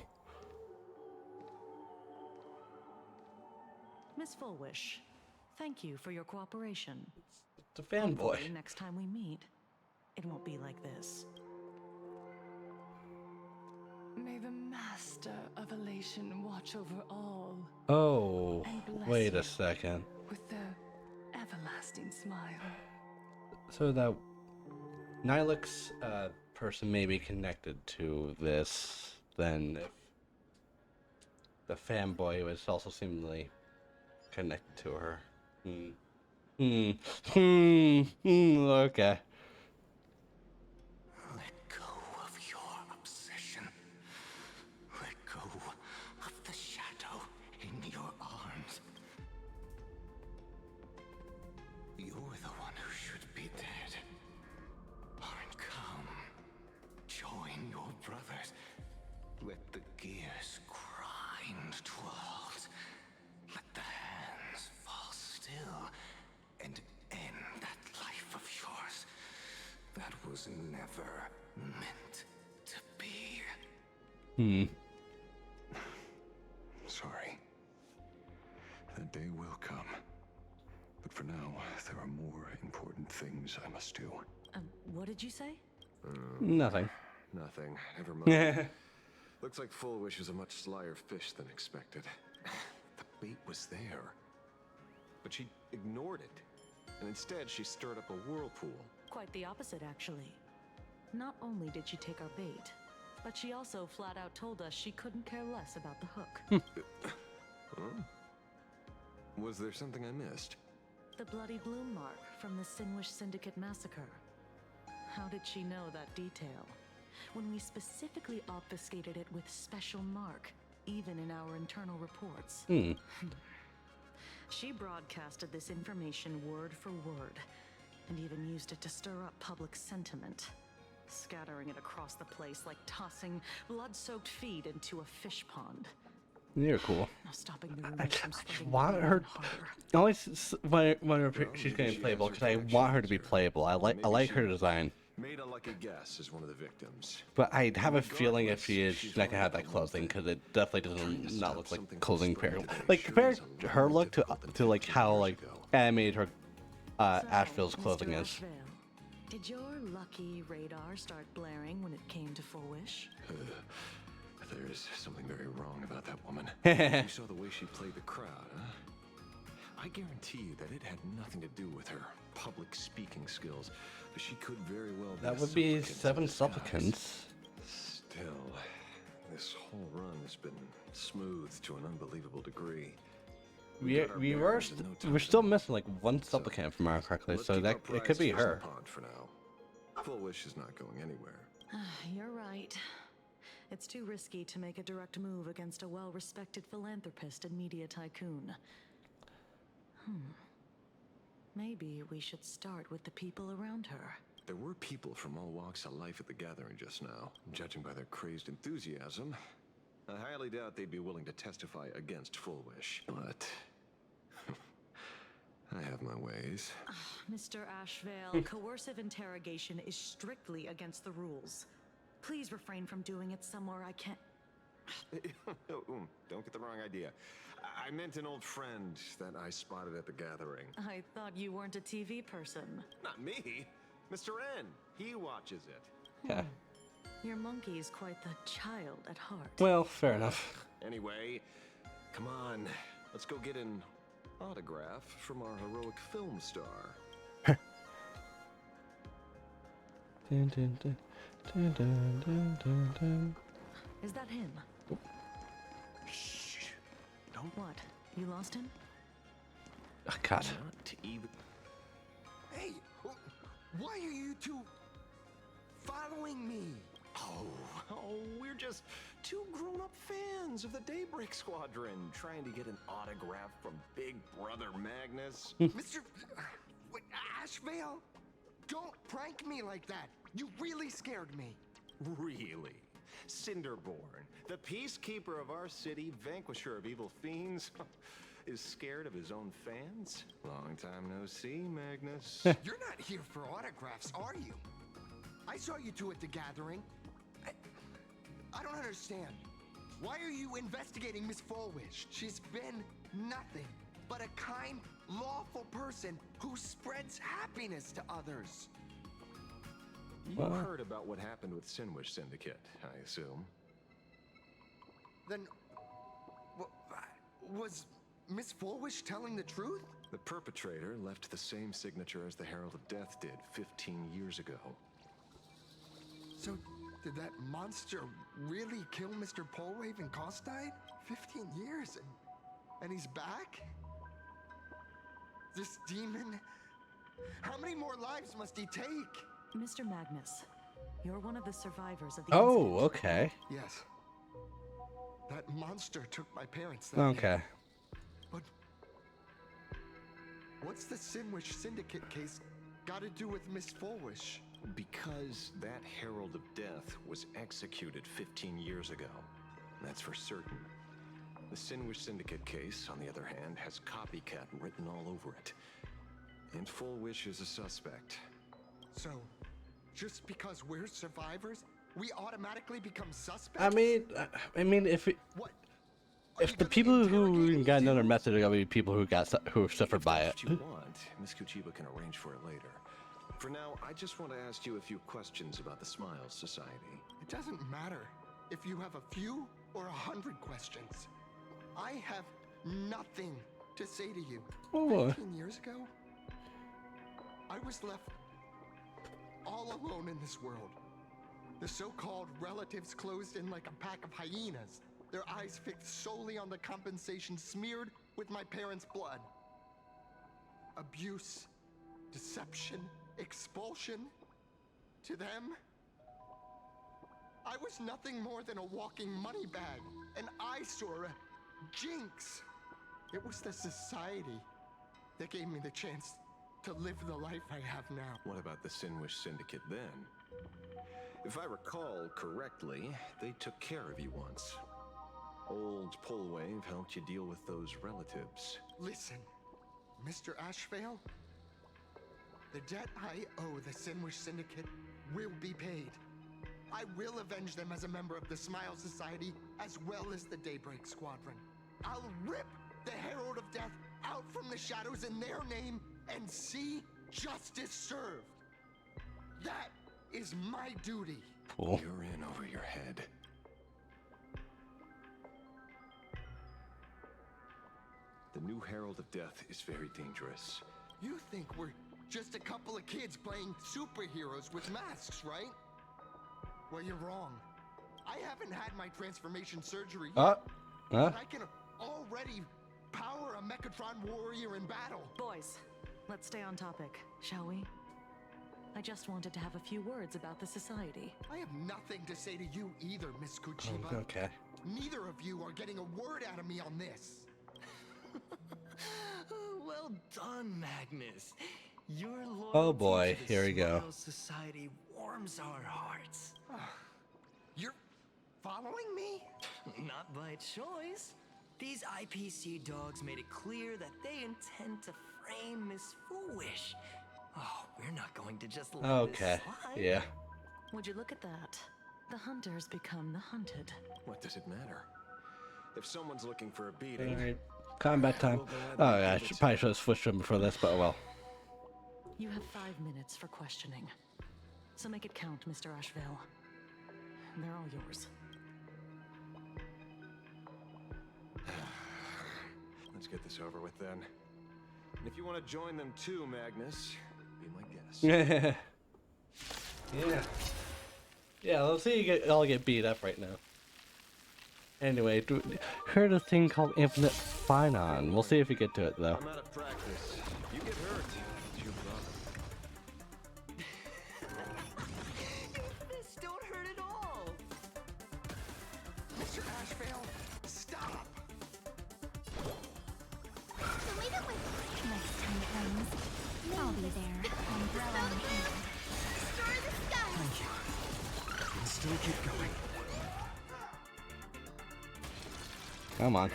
S12: Miss Fullwish, thank you for your cooperation.
S1: It's a fanboy.
S12: Hopefully, next time we meet, it won't be like this.
S21: May the Master of Elation watch over all.
S1: Oh,
S21: And bless
S1: wait
S21: you
S1: a second.
S21: with their everlasting smile.
S1: So that Nihilix person may be connected to this, then if the fanboy was also seemingly connected to her. Okay.
S10: Let go of your obsession. Let go of the shadow in your arms. You're the one who should be dead. Aren't come. Join your brothers. Let the gears grind
S13: that was never meant to be. Sorry. That day will come. But for now, there are more important things I must do.
S12: What did you say?
S1: Nothing.
S18: Nothing. Never mind. Looks like Full Wish is a much slyer fish than expected. The bait was there. But she ignored it. And instead, she stirred up a whirlpool.
S12: Quite the opposite, actually. Not only did she take our bait, but she also flat out told us she couldn't care less about the hook.
S18: Huh? Was there something I missed?
S12: The bloody bloom mark from the Sinwish Syndicate massacre. How did she know that detail? When we specifically obfuscated it with special mark, even in our internal reports. She broadcasted this information word for word, and even used it to stir up public sentiment, scattering it across the place like tossing blood-soaked feed into a fish pond.
S1: You're cool.
S12: No stopping the
S1: I
S12: rumors from spreading
S1: want her.
S12: harder.
S1: I always when she's getting playable because I want her to be playable. I like her design.
S18: Made a lucky guess as one of the victims.
S1: But I have a feeling if she is, she's not gonna have that clothing because it definitely doesn't not look like clothing pairing. Like compare her look to like how like animated her Asheville's clothing is.
S12: Asheville, did your lucky radar start blaring when it came to Full Wish?
S18: There's something very wrong about that woman. You saw the way she played the crowd, huh? I guarantee you that it had nothing to do with her public speaking skills, but she could very well be.
S1: That would be 7 supplicants.
S18: Still, this whole run has been smooth to an unbelievable degree.
S1: We're still missing like 1 supplicant, if I remember correctly, so that it could be her.
S18: For now. Full Wish is not going anywhere.
S12: You're right. It's too risky to make a direct move against a well-respected philanthropist and media tycoon. Maybe we should start with the people around her.
S18: There were people from all walks of life at the gathering just now. Judging by their crazed enthusiasm, I highly doubt they'd be willing to testify against Full Wish. But I have my ways.
S12: Mr. Ashevale, coercive interrogation is strictly against the rules. Please refrain from doing it somewhere I can't.
S18: Don't get the wrong idea. I meant an old friend that I spotted at the gathering.
S12: I thought you weren't a TV person.
S18: Not me. Mr. N. He watches it.
S1: Yeah.
S12: Your monkey is quite the child at heart.
S1: Well, fair enough.
S18: Anyway, come on. Let's go get an autograph from our heroic film star.
S1: Dun, dun, dun. Dun, dun, dun, dun, dun.
S12: Is that him?
S18: Shh.
S12: Don't. What? You lost him?
S1: Oh, God.
S18: Not even.
S5: Hey, why are you two following me?
S18: Oh, we're just 2 grown-up fans of the Daybreak Squadron trying to get an autograph from Big Brother Magnus.
S5: Mr. Ashevale, don't prank me like that. You really scared me.
S18: Really? Cinderborn, the peacekeeper of our city, vanquisher of evil fiends, is scared of his own fans? Long time no see, Magnus.
S5: You're not here for autographs, are you? I saw you two at the gathering. I don't understand. Why are you investigating Miss Fullwish? She's been nothing but a kind, lawful person who spreads happiness to others.
S18: You heard about what happened with Sinwish Syndicate, I assume.
S5: Then, was Miss Fullwish telling the truth?
S18: The perpetrator left the same signature as the Herald of Death did 15 years ago.
S5: So, did that monster really kill Mr. Polraven Costide? 15 years and he's back? This demon? How many more lives must he take?
S12: Mr. Magnus, you're one of the survivors of the
S1: Oh, okay.
S5: Yes. That monster took my parents.
S1: Okay.
S5: But what's the Sinwish Syndicate case got to do with Miss Fullwish?
S18: Because that Herald of Death was executed 15 years ago. That's for certain. The Sinwish Syndicate case, on the other hand, has copycat written all over it. And Fullwish is a suspect.
S5: So, just because we're survivors, we automatically become suspects?
S1: I mean, if the people who got another method are gonna be people who suffered by it.
S18: If you want, Miss Kuchiba can arrange for it later. For now, I just want to ask you a few questions about the Smiles Society.
S5: It doesn't matter if you have a few or 100 questions. I have nothing to say to you.
S1: Oh.
S5: 15 years ago, I was left all alone in this world. The so-called relatives closed in like a pack of hyenas, their eyes fixed solely on the compensation smeared with my parents' blood. Abuse, deception, expulsion. To them, I was nothing more than a walking money bag, an eyesore, a jinx. It was the society that gave me the chance to live the life I have now.
S18: What about the Sinwish Syndicate then? If I recall correctly, they took care of you once. Old Polwave helped you deal with those relatives.
S5: Listen, Mr. Ashvale, the debt I owe the Sinwish Syndicate will be paid. I will avenge them as a member of the Smile Society, as well as the Daybreak Squadron. I'll rip the Herald of Death out from the shadows in their name and see justice served. That is my duty.
S1: Cool.
S18: You're in over your head. The new Herald of Death is very dangerous.
S5: You think we're just a couple of kids playing superheroes with masks, right? Well, you're wrong. I haven't had my transformation surgery yet, but I can already power a Mechatron warrior in battle.
S12: Boys, let's stay on topic, shall we? I just wanted to have a few words about the society.
S5: I have nothing to say to you either, Miss Kuchiba.
S1: Okay.
S5: Neither of you are getting a word out of me on this.
S20: Well done, Magnus. Your loyalty
S1: Oh boy,
S20: to the
S1: here we go.
S20: Smile Society warms our hearts.
S5: You're following me?
S20: Not by choice. These IPC dogs made it clear that they intend to frame Miss Foolish. Oh, we're not going to just let this slide.
S1: Yeah.
S12: Would you look at that? The hunters become the hunted.
S18: What does it matter? If someone's looking for a beating...
S1: Alright. Combat time. Oh yeah, I probably should have switched them before this, but well.
S12: You have 5 minutes for questioning. So make it count, Mr. Ashvale. They're all yours.
S18: Let's get this over with then. And if you want to join them too, Magnus, be my guest.
S1: Yeah. Yeah, let's see you all get beat up right now. Anyway, heard a thing called Infinite Finon. We'll see if we get to it though.
S18: I'm out of practice. You get hurt, it's your problem.
S20: Your fists don't hurt at all.
S5: Mr. Ashvale, stop!
S2: So leave it with next time it rains. I'll be there. Umbrella in hand. Destroy the sky!
S5: Thank you. You can still keep going.
S1: Come on.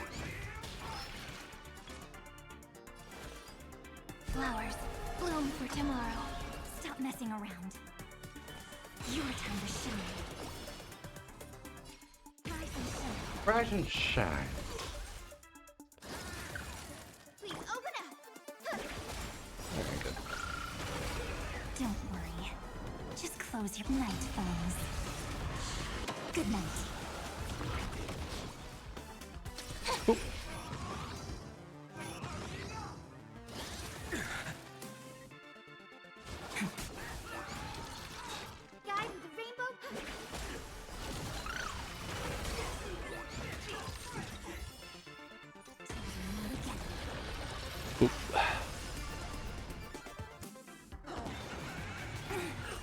S2: Flowers, bloom for tomorrow. Stop messing around. Your time to shine. Rise and shine.
S1: Rise and shine.
S2: Please open up.
S1: Very good.
S2: Don't worry. Just close your night phones. Good night.
S1: Oop.
S2: Guide with the rainbow.
S1: Oop.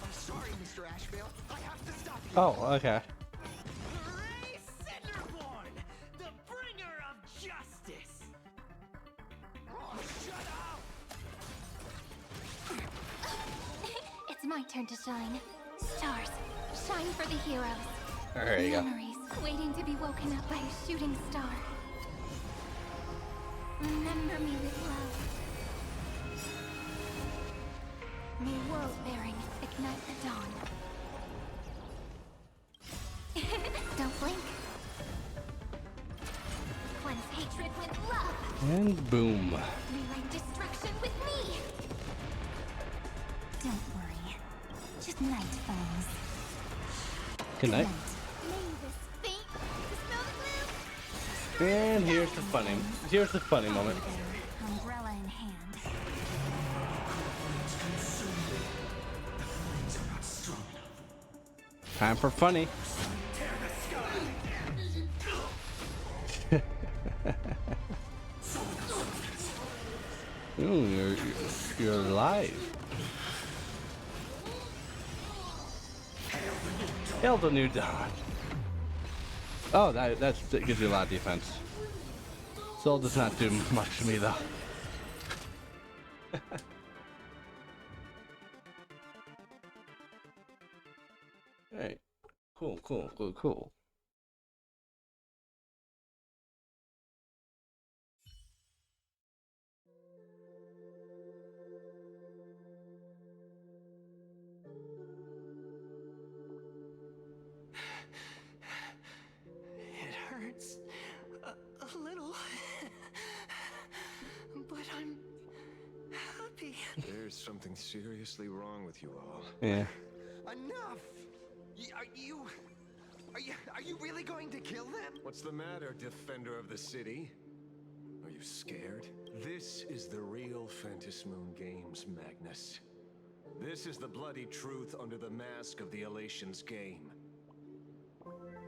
S5: I'm sorry, Mr. Ashvale. I have to stop you.
S1: Oh, okay.
S20: Hooray, Cinderborn, the bringer of justice.
S5: Oh, shut up!
S2: It's my turn to shine. Stars, shine for the heroes.
S1: There you go.
S2: Memories waiting to be woken up by a shooting star. Remember me with love. May world-bearing Ignite the dawn. Don't blink. Cleanse hatred with love.
S1: And boom.
S2: Rewrite destruction with me. Don't worry. Just night falls.
S1: Good night.
S2: May this faint smell the gloom.
S1: And here's the funny moment.
S2: Umbrella in hand.
S1: Time for funny. Ooh, you're alive. Hail the new dawn. Oh, that gives you a lot of defense. Soul does not do much to me though. Alright. Cool.
S10: It hurts a little, but I'm happy.
S18: There's something seriously wrong with you all.
S1: Yeah.
S5: Enough! Are you really going to kill them?
S18: What's the matter, defender of the city? Are you scared? This is the real Phantasmoon Games, Magnus. This is the bloody truth under the mask of the Elations game.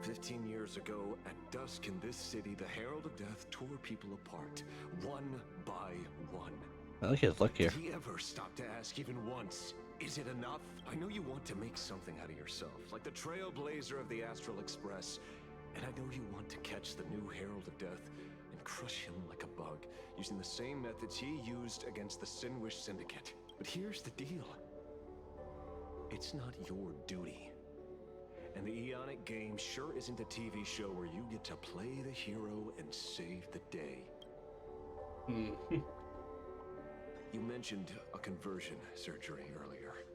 S18: 15 years ago, at dusk in this city, the Herald of Death tore people apart, one by one.
S1: I like his look here.
S18: Did he ever stop to ask even once, is it enough? I know you want to make something out of yourself, like the trailblazer of the Astral Express, and I know you want to catch the new Herald of Death and crush him like a bug, using the same methods he used against the Sinwish Syndicate. But here's the deal. It's not your duty. And the Eonic game sure isn't a TV show where you get to play the hero and save the day. You mentioned a conversion surgery earlier.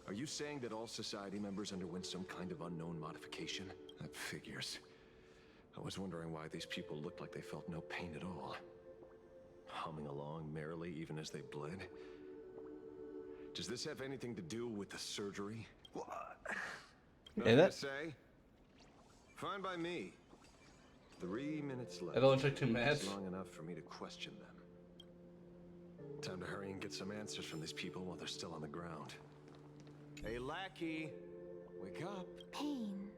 S18: Are you saying that all society members underwent some kind of unknown modification? That figures. I was wondering why these people looked like they felt no pain at all. Humming along merrily even as they bled. Does this have anything to do with the surgery? Nothing to say? Fine by me. 3 minutes left.
S1: It only took 2 minutes.
S18: It's long enough for me to question them. Time to hurry and get some answers from these people while they're still on the ground. Hey, lackey, wake up.
S2: Pain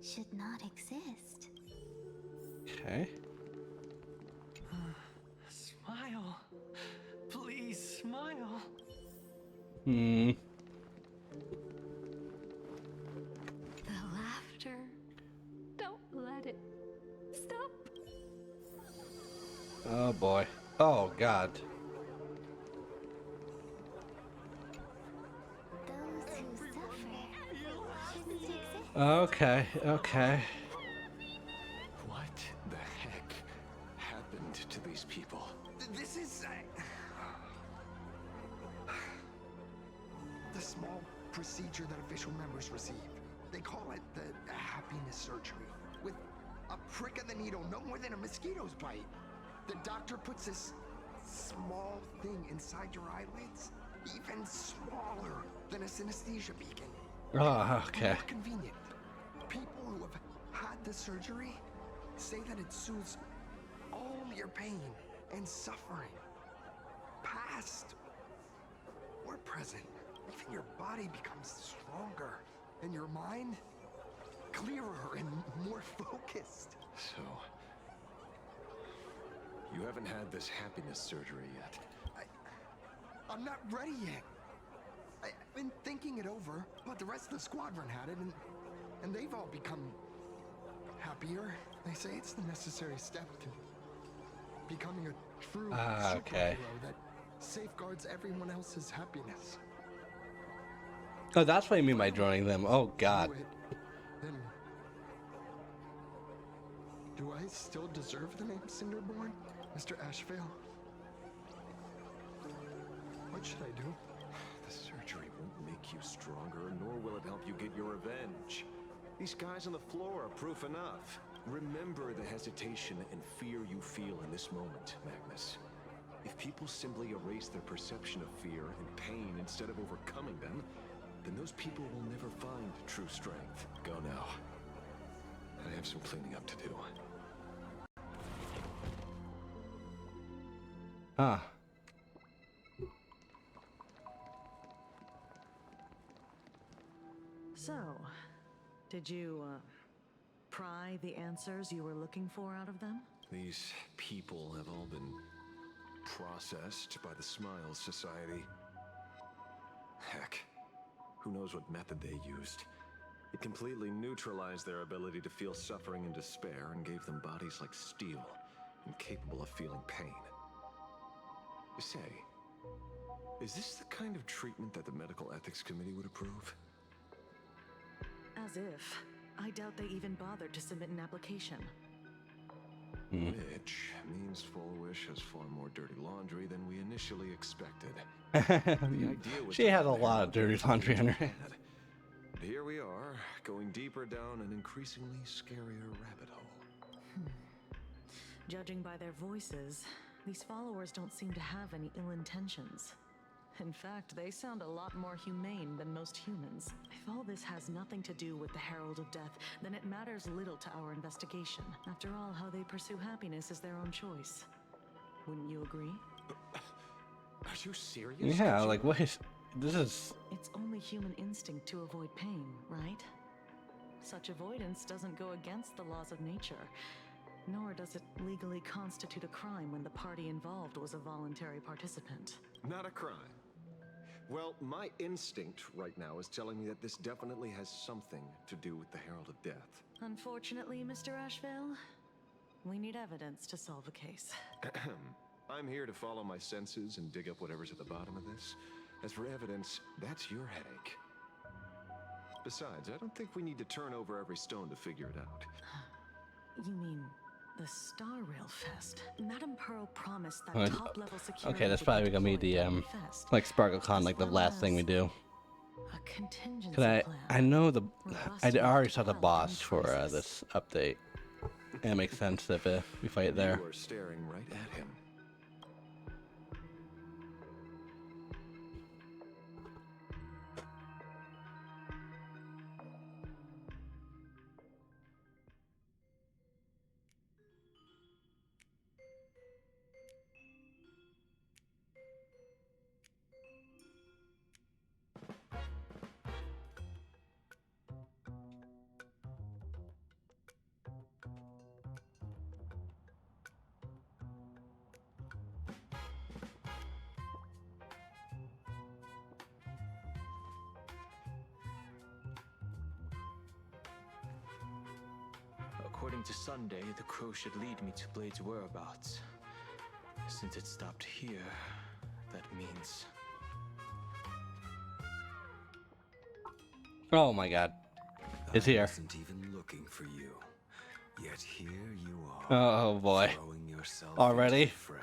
S2: should not exist.
S1: Okay.
S10: Smile. Please smile.
S1: Hmm.
S3: The laughter. Don't let it stop.
S1: Oh boy. Oh god.
S2: Those who suffer shouldn't exist.
S1: Okay.
S18: What the heck happened to these people?
S5: This is... the small procedure that official members receive. They call it the happiness surgery. With a prick of the needle, no more than a mosquito's bite. The doctor puts this small thing inside your eyelids, even smaller than a synesthesia beacon.
S1: Oh, okay.
S5: More convenient. People who have had the surgery say that it soothes all your pain and suffering, past or present. Even your body becomes stronger, and your mind clearer and more focused.
S18: So, you haven't had this happiness surgery yet.
S5: I'm not ready yet. I've been thinking it over, but the rest of the squadron had it, and they've all become happier. They say it's the necessary step to becoming a true
S1: okay.
S5: superhero that safeguards everyone else's happiness.
S1: Oh, that's what you mean by joining them. Oh god.
S5: Then, do I still deserve the name Cinderborn, Mr. Ashvale? What should I do?
S18: The surgery won't make make you stronger, nor will it help you get your revenge. These guys on the floor are proof enough. Remember the hesitation and fear you feel in this moment, Magnus. If people simply erase their perception of fear and pain instead of overcoming them, then those people will never find true strength. Go now. I have some cleaning up to do.
S1: Ah.
S12: So, did you, pry the answers you were looking for out of them?
S18: These people have all been processed by the Smiles Society. Heck, who knows what method they used. It completely neutralized their ability to feel suffering and despair and gave them bodies like steel, incapable of feeling pain. Say, is this the kind of treatment that the Medical Ethics Committee would approve?
S12: As if. I doubt they even bothered to submit an application.
S18: Which means Full Wish has far more dirty laundry than we initially expected.
S1: She had a lot of dirty laundry on her hands.
S18: Here we are, going deeper down an increasingly scarier rabbit hole.
S12: Judging by their voices, these followers don't seem to have any ill intentions. In fact, they sound a lot more humane than most humans. If all this has nothing to do with the Herald of Death, then it matters little to our investigation. After all, how they pursue happiness is their own choice. Wouldn't you agree?
S18: Are you serious?
S1: Yeah, like what is this is
S12: It's only human instinct to avoid pain, right? Such avoidance doesn't go against the laws of nature, nor does it legally constitute a crime when the party involved was a voluntary participant.
S18: Not a crime. Well, my instinct right now is telling me that this definitely has something to do with the Herald of Death.
S12: Unfortunately, Mr. Ashvale, we need evidence to solve a case.
S18: I'm here to follow my senses and dig up whatever's at the bottom of this. As for evidence, that's your headache. Besides, I don't think we need to turn over every stone to figure it out.
S12: You mean the Star Rail Fest? Madame Pearl promised that
S1: Oh,
S12: top-level security
S1: okay, that's
S12: would
S1: probably
S12: be
S1: gonna be the
S12: deployed at Fest,
S1: like SparkleCon, like the
S12: as
S1: last
S12: well
S1: thing we do.
S12: a contingency
S1: Cause I
S12: plan.
S1: know the I
S12: Robust
S1: already saw the
S12: enough to
S1: boss for
S12: process.
S1: this update. And it makes sense if we fight there.
S18: You are staring right at him.
S8: According to Sunday, the crow should lead me to Blade's whereabouts. Since it stopped here, that means...
S1: Oh my god. It's here.
S7: I wasn't even looking for you. Yet here you are.
S1: Oh boy.
S7: Throwing yourself
S1: Already?
S7: into the fray.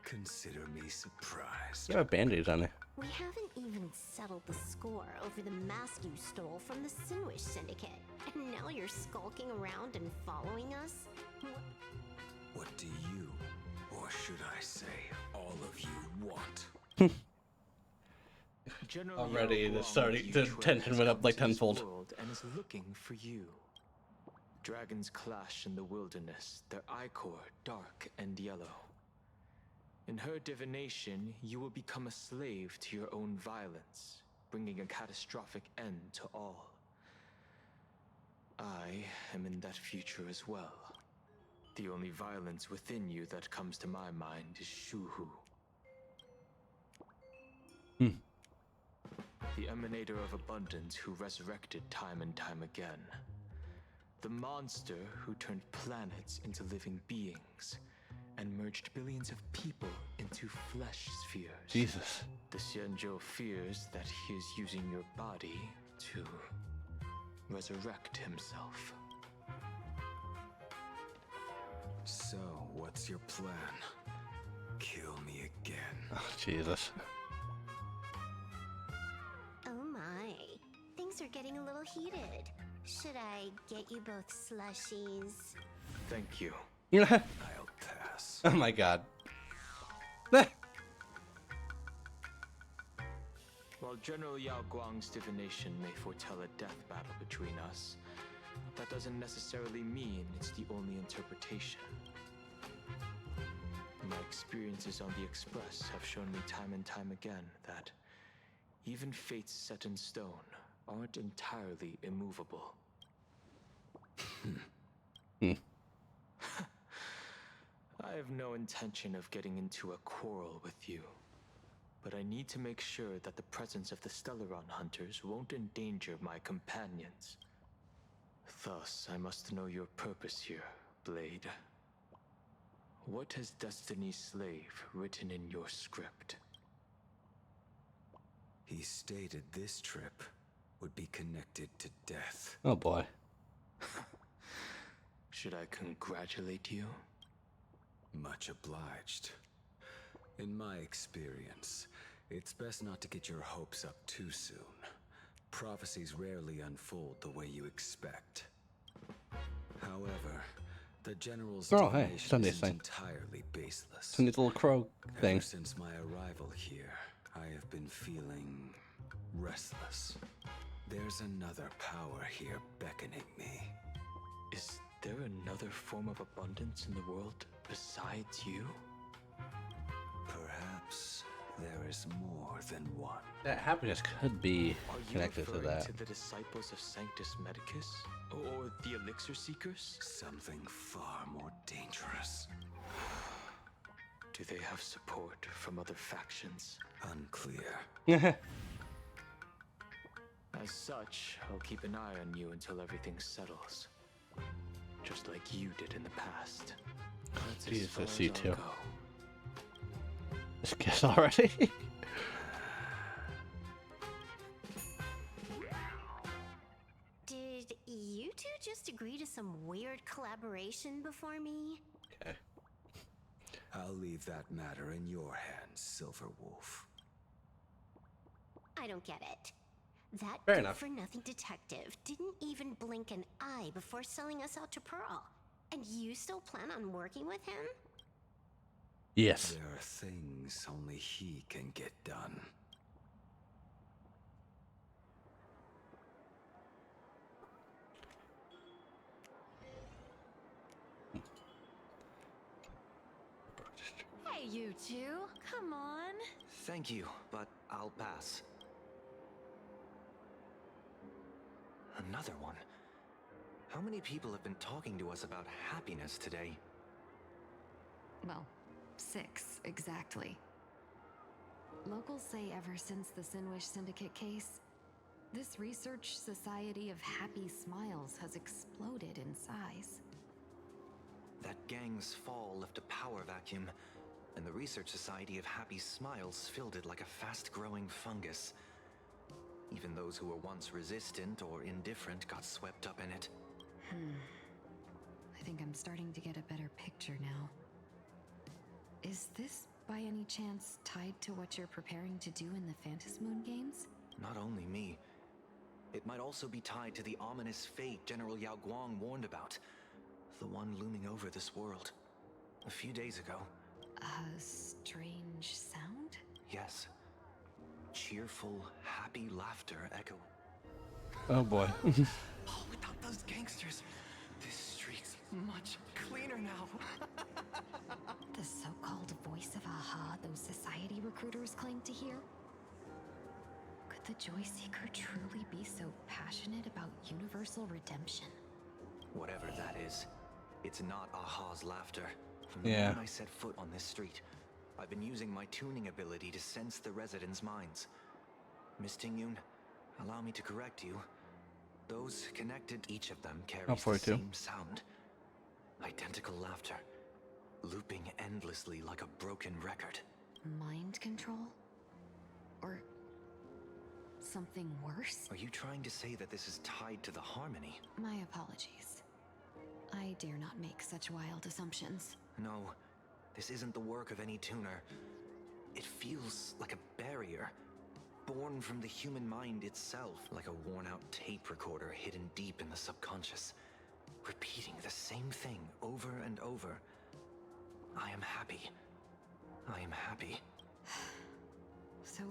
S7: Consider me surprised.
S1: You have a band-aid on it.
S22: We haven't even settled the score over the mask you stole from the Sinwish Syndicate. And now you're skulking around and following us?
S7: What do you, or should I say, all of you want?
S8: General
S1: Already,
S8: Yao
S1: the
S8: Guang
S1: starting
S8: Yu
S1: the
S8: Quan
S1: tension
S8: has
S1: went up
S8: come
S1: like
S8: to this
S1: tenfold.
S8: world and is looking for you. Dragons clash in the wilderness, their ichor dark and yellow. In her divination, you will become a slave to your own violence, bringing a catastrophic end to all. I am in that future as well. The only violence within you that comes to my mind is Shuhu. The emanator of abundance who resurrected time and time again. The monster who turned planets into living beings and merged billions of people into flesh spheres.
S1: Jesus.
S8: The Xianzhou fears that he is using your body to resurrect himself.
S7: So, what's your plan? Kill me again.
S1: Oh, Jesus.
S22: things are getting a little heated. Should I get you both slushies?
S8: Thank you.
S1: You know.
S7: I'll pass.
S1: Oh my god.
S8: While General Yao Guang's divination may foretell a death battle between us, that doesn't necessarily mean it's the only interpretation. My experiences on the Express have shown me time and time again that even fates set in stone aren't entirely immovable. I have no intention of getting into a quarrel with you, but I need to make sure that the presence of the Stellaron hunters won't endanger my companions. Thus, I must know your purpose here, Blade. What has Destiny's Slave written in your script?
S7: He stated this trip would be connected to death.
S1: Oh boy.
S8: Should I congratulate you?
S7: Much obliged. In my experience, it's best not to get your hopes up too soon. Prophecies rarely unfold the way you expect. However, the General's divination isn't entirely baseless.
S1: Sunday's little crow thing.
S7: Ever since my arrival here, I have been feeling restless. There's another power here beckoning me.
S8: Is there another form of abundance in the world besides you?
S7: Perhaps there is more than one.
S1: That happiness could be connected to that.
S8: To the disciples of Sanctus Medicus? Or the Elixir Seekers?
S7: Something far more dangerous.
S8: Do they have support from other factions?
S7: Unclear.
S8: As such, I'll keep an eye on you until everything settles. Just like you did in the past. That's
S1: Jesus,
S8: as
S1: I see
S8: far as
S1: too.
S8: I'll go.
S1: This guess already.
S22: Did you two just agree to some weird collaboration before me?
S1: Okay.
S7: I'll leave that matter in your hands, Silver Wolf.
S22: I don't get it. That
S1: Fair enough.
S22: good-for-nothing detective didn't even blink an eye before selling us out to Pearl. And you still plan on working with him?
S1: Yes.
S7: There are things only he can get done.
S19: Hey, you two, come on.
S20: Thank you, but I'll pass. Another one. How many people have been talking to us about happiness today?
S4: Well, 6, exactly. Locals say ever since the Sinwish Syndicate case, this research society of happy smiles has exploded in size.
S20: That gang's fall left a power vacuum, and the Research Society of Happy Smiles filled it like a fast-growing fungus. Even those who were once resistant or indifferent got swept up in it.
S4: I think I'm starting to get a better picture now. Is this, by any chance, tied to what you're preparing to do in the Phantasmoon games?
S20: Not only me. It might also be tied to the ominous fate General Yao Guang warned about. The one looming over this world. A few days ago.
S4: A strange sound?
S20: Yes. Cheerful, happy laughter echo.
S1: Oh boy.
S20: Oh, without those gangsters, this street's much cleaner now.
S4: The so-called voice of Aha those society recruiters claim to hear? Could the Joy Seeker truly be so passionate about universal redemption?
S20: Whatever that is, it's not Aha's laughter. From the
S1: Yeah.
S20: moment I set foot on this street, I've been using my tuning ability to sense the residents' minds. Miss Tingyun, allow me to correct you. Those connected, each of them carries the
S1: 42.
S20: same sound. Identical laughter, looping endlessly like a broken record.
S4: Mind control? Or something worse?
S20: Are you trying to say that this is tied to the harmony?
S4: My apologies. I dare not make such wild assumptions.
S20: No, this isn't the work of any tuner. It feels like a barrier, born from the human mind itself, like a worn-out tape recorder hidden deep in the subconscious, repeating the same thing over and over. I am happy. I am happy.
S4: So,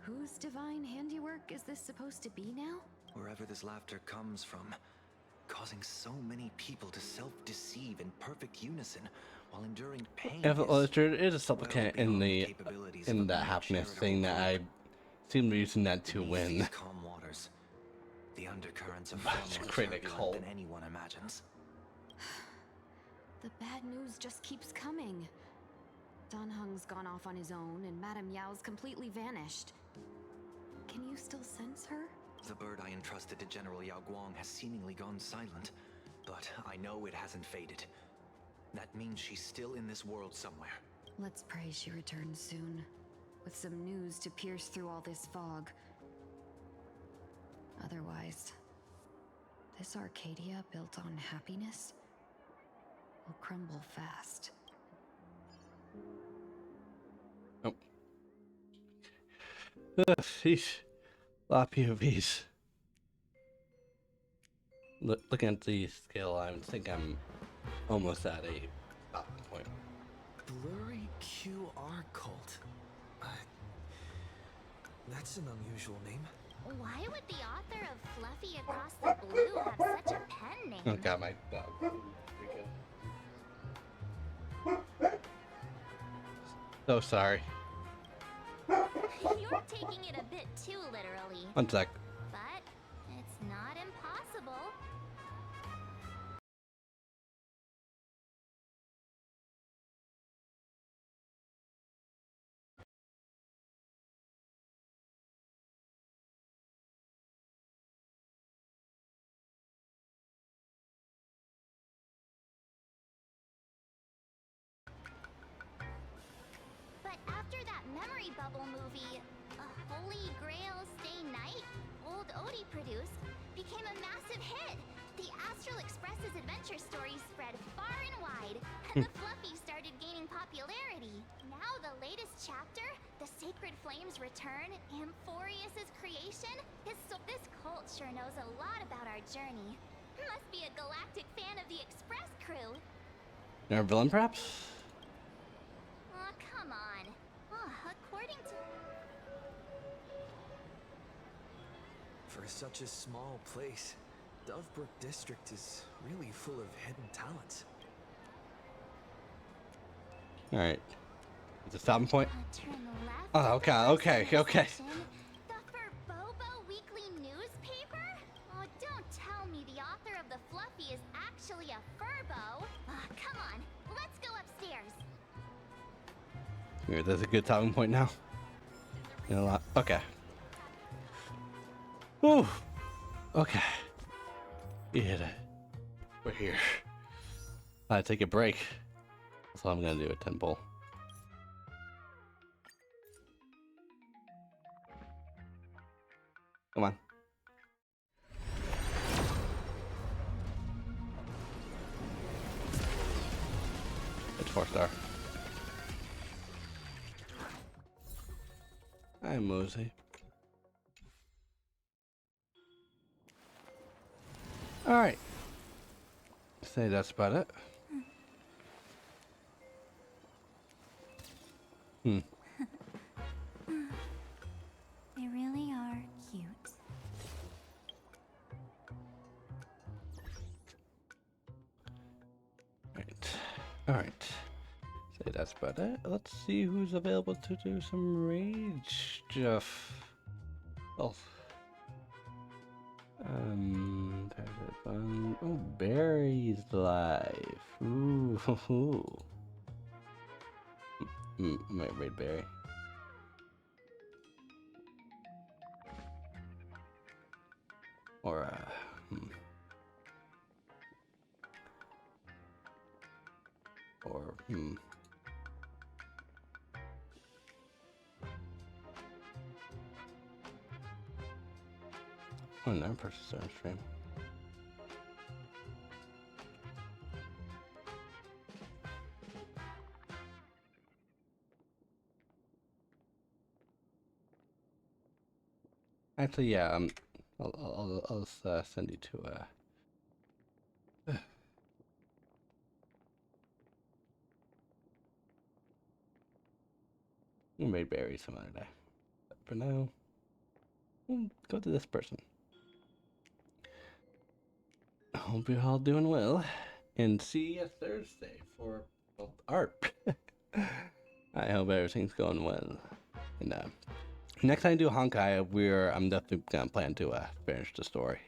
S4: whose divine handiwork is this supposed to be now?
S20: Wherever this laughter comes from, causing so many people to self-deceive in perfect unison while enduring pain.
S1: Well, it is a supplicant in that happiness thing that I seem to be using that to win.
S20: Calm waters, the undercurrents of
S1: Create a cult.
S20: than anyone imagines.
S4: The bad news just keeps coming. Dan Heng's gone off on his own, and Madame Yao's completely vanished. Can you still sense her?
S20: The bird I entrusted to General Yao Guang has seemingly gone silent, but I know it hasn't faded. That means she's still in this world somewhere.
S4: Let's pray she returns soon, with some news to pierce through all this fog. Otherwise, this Arcadia built on happiness will crumble fast.
S1: Oh. Sheesh. A lot of POVs. Looking at the scale, I think I'm almost at a stop point.
S7: Blurry QR cult. That's an unusual name.
S2: Why would the author of Fluffy Across the Blue have such a pen name?
S1: Oh god, my dog. So sorry.
S2: You're taking it a bit too literally.
S1: One sec.
S2: But it's not impossible. But after that memory bubble movie, A Holy Grail Stay Night, old Odie produced, became a massive hit. The Astral Express's adventure stories spread far and wide, and the Fluffy started gaining popularity. Now the latest chapter, The Sacred Flames Return, Amphorius's creation, this cult sure knows a lot about our journey. Must be a galactic fan of the Express crew.
S1: You're a villain, perhaps?
S2: Oh, come on. According to...
S7: For such a small place, Dovebrook District is really full of hidden talents.
S1: Alright. It's a stopping point?
S2: Turn left.
S1: Oh, okay.
S2: The Furbobo Weekly newspaper? Oh, don't tell me the author of the Fluffy is actually a Furbo. Come on, let's go upstairs.
S1: Here, there's a good stopping point now. In a lot. Okay. Woo! Okay. You hit it. We're here. I take a break. That's all I'm gonna do at 10 bowl. Come on. It's 4-star. Hi, Mosey. Alright. Say that's about it.
S2: They really are cute.
S1: Alright. Say that's about it. Let's see who's available to do some rage stuff. Oh. Oh, Barry's live. Ooh. Might raid Barry. Or, Or, Oh, no, person's on stream. Actually, yeah. I'll send you to we may bury some other day. But for now, we'll go to this person. I hope you're all doing well, and see you Thursday for art. I hope everything's going well. And next time I do Honkai, I'm definitely gonna plan to finish the story.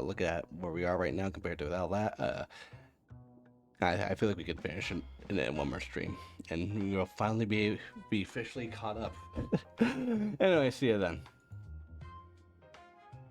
S1: Look at where we are right now compared to all that. I feel like we could finish it in one more stream, and we'll finally be officially caught up. Anyway, see you then.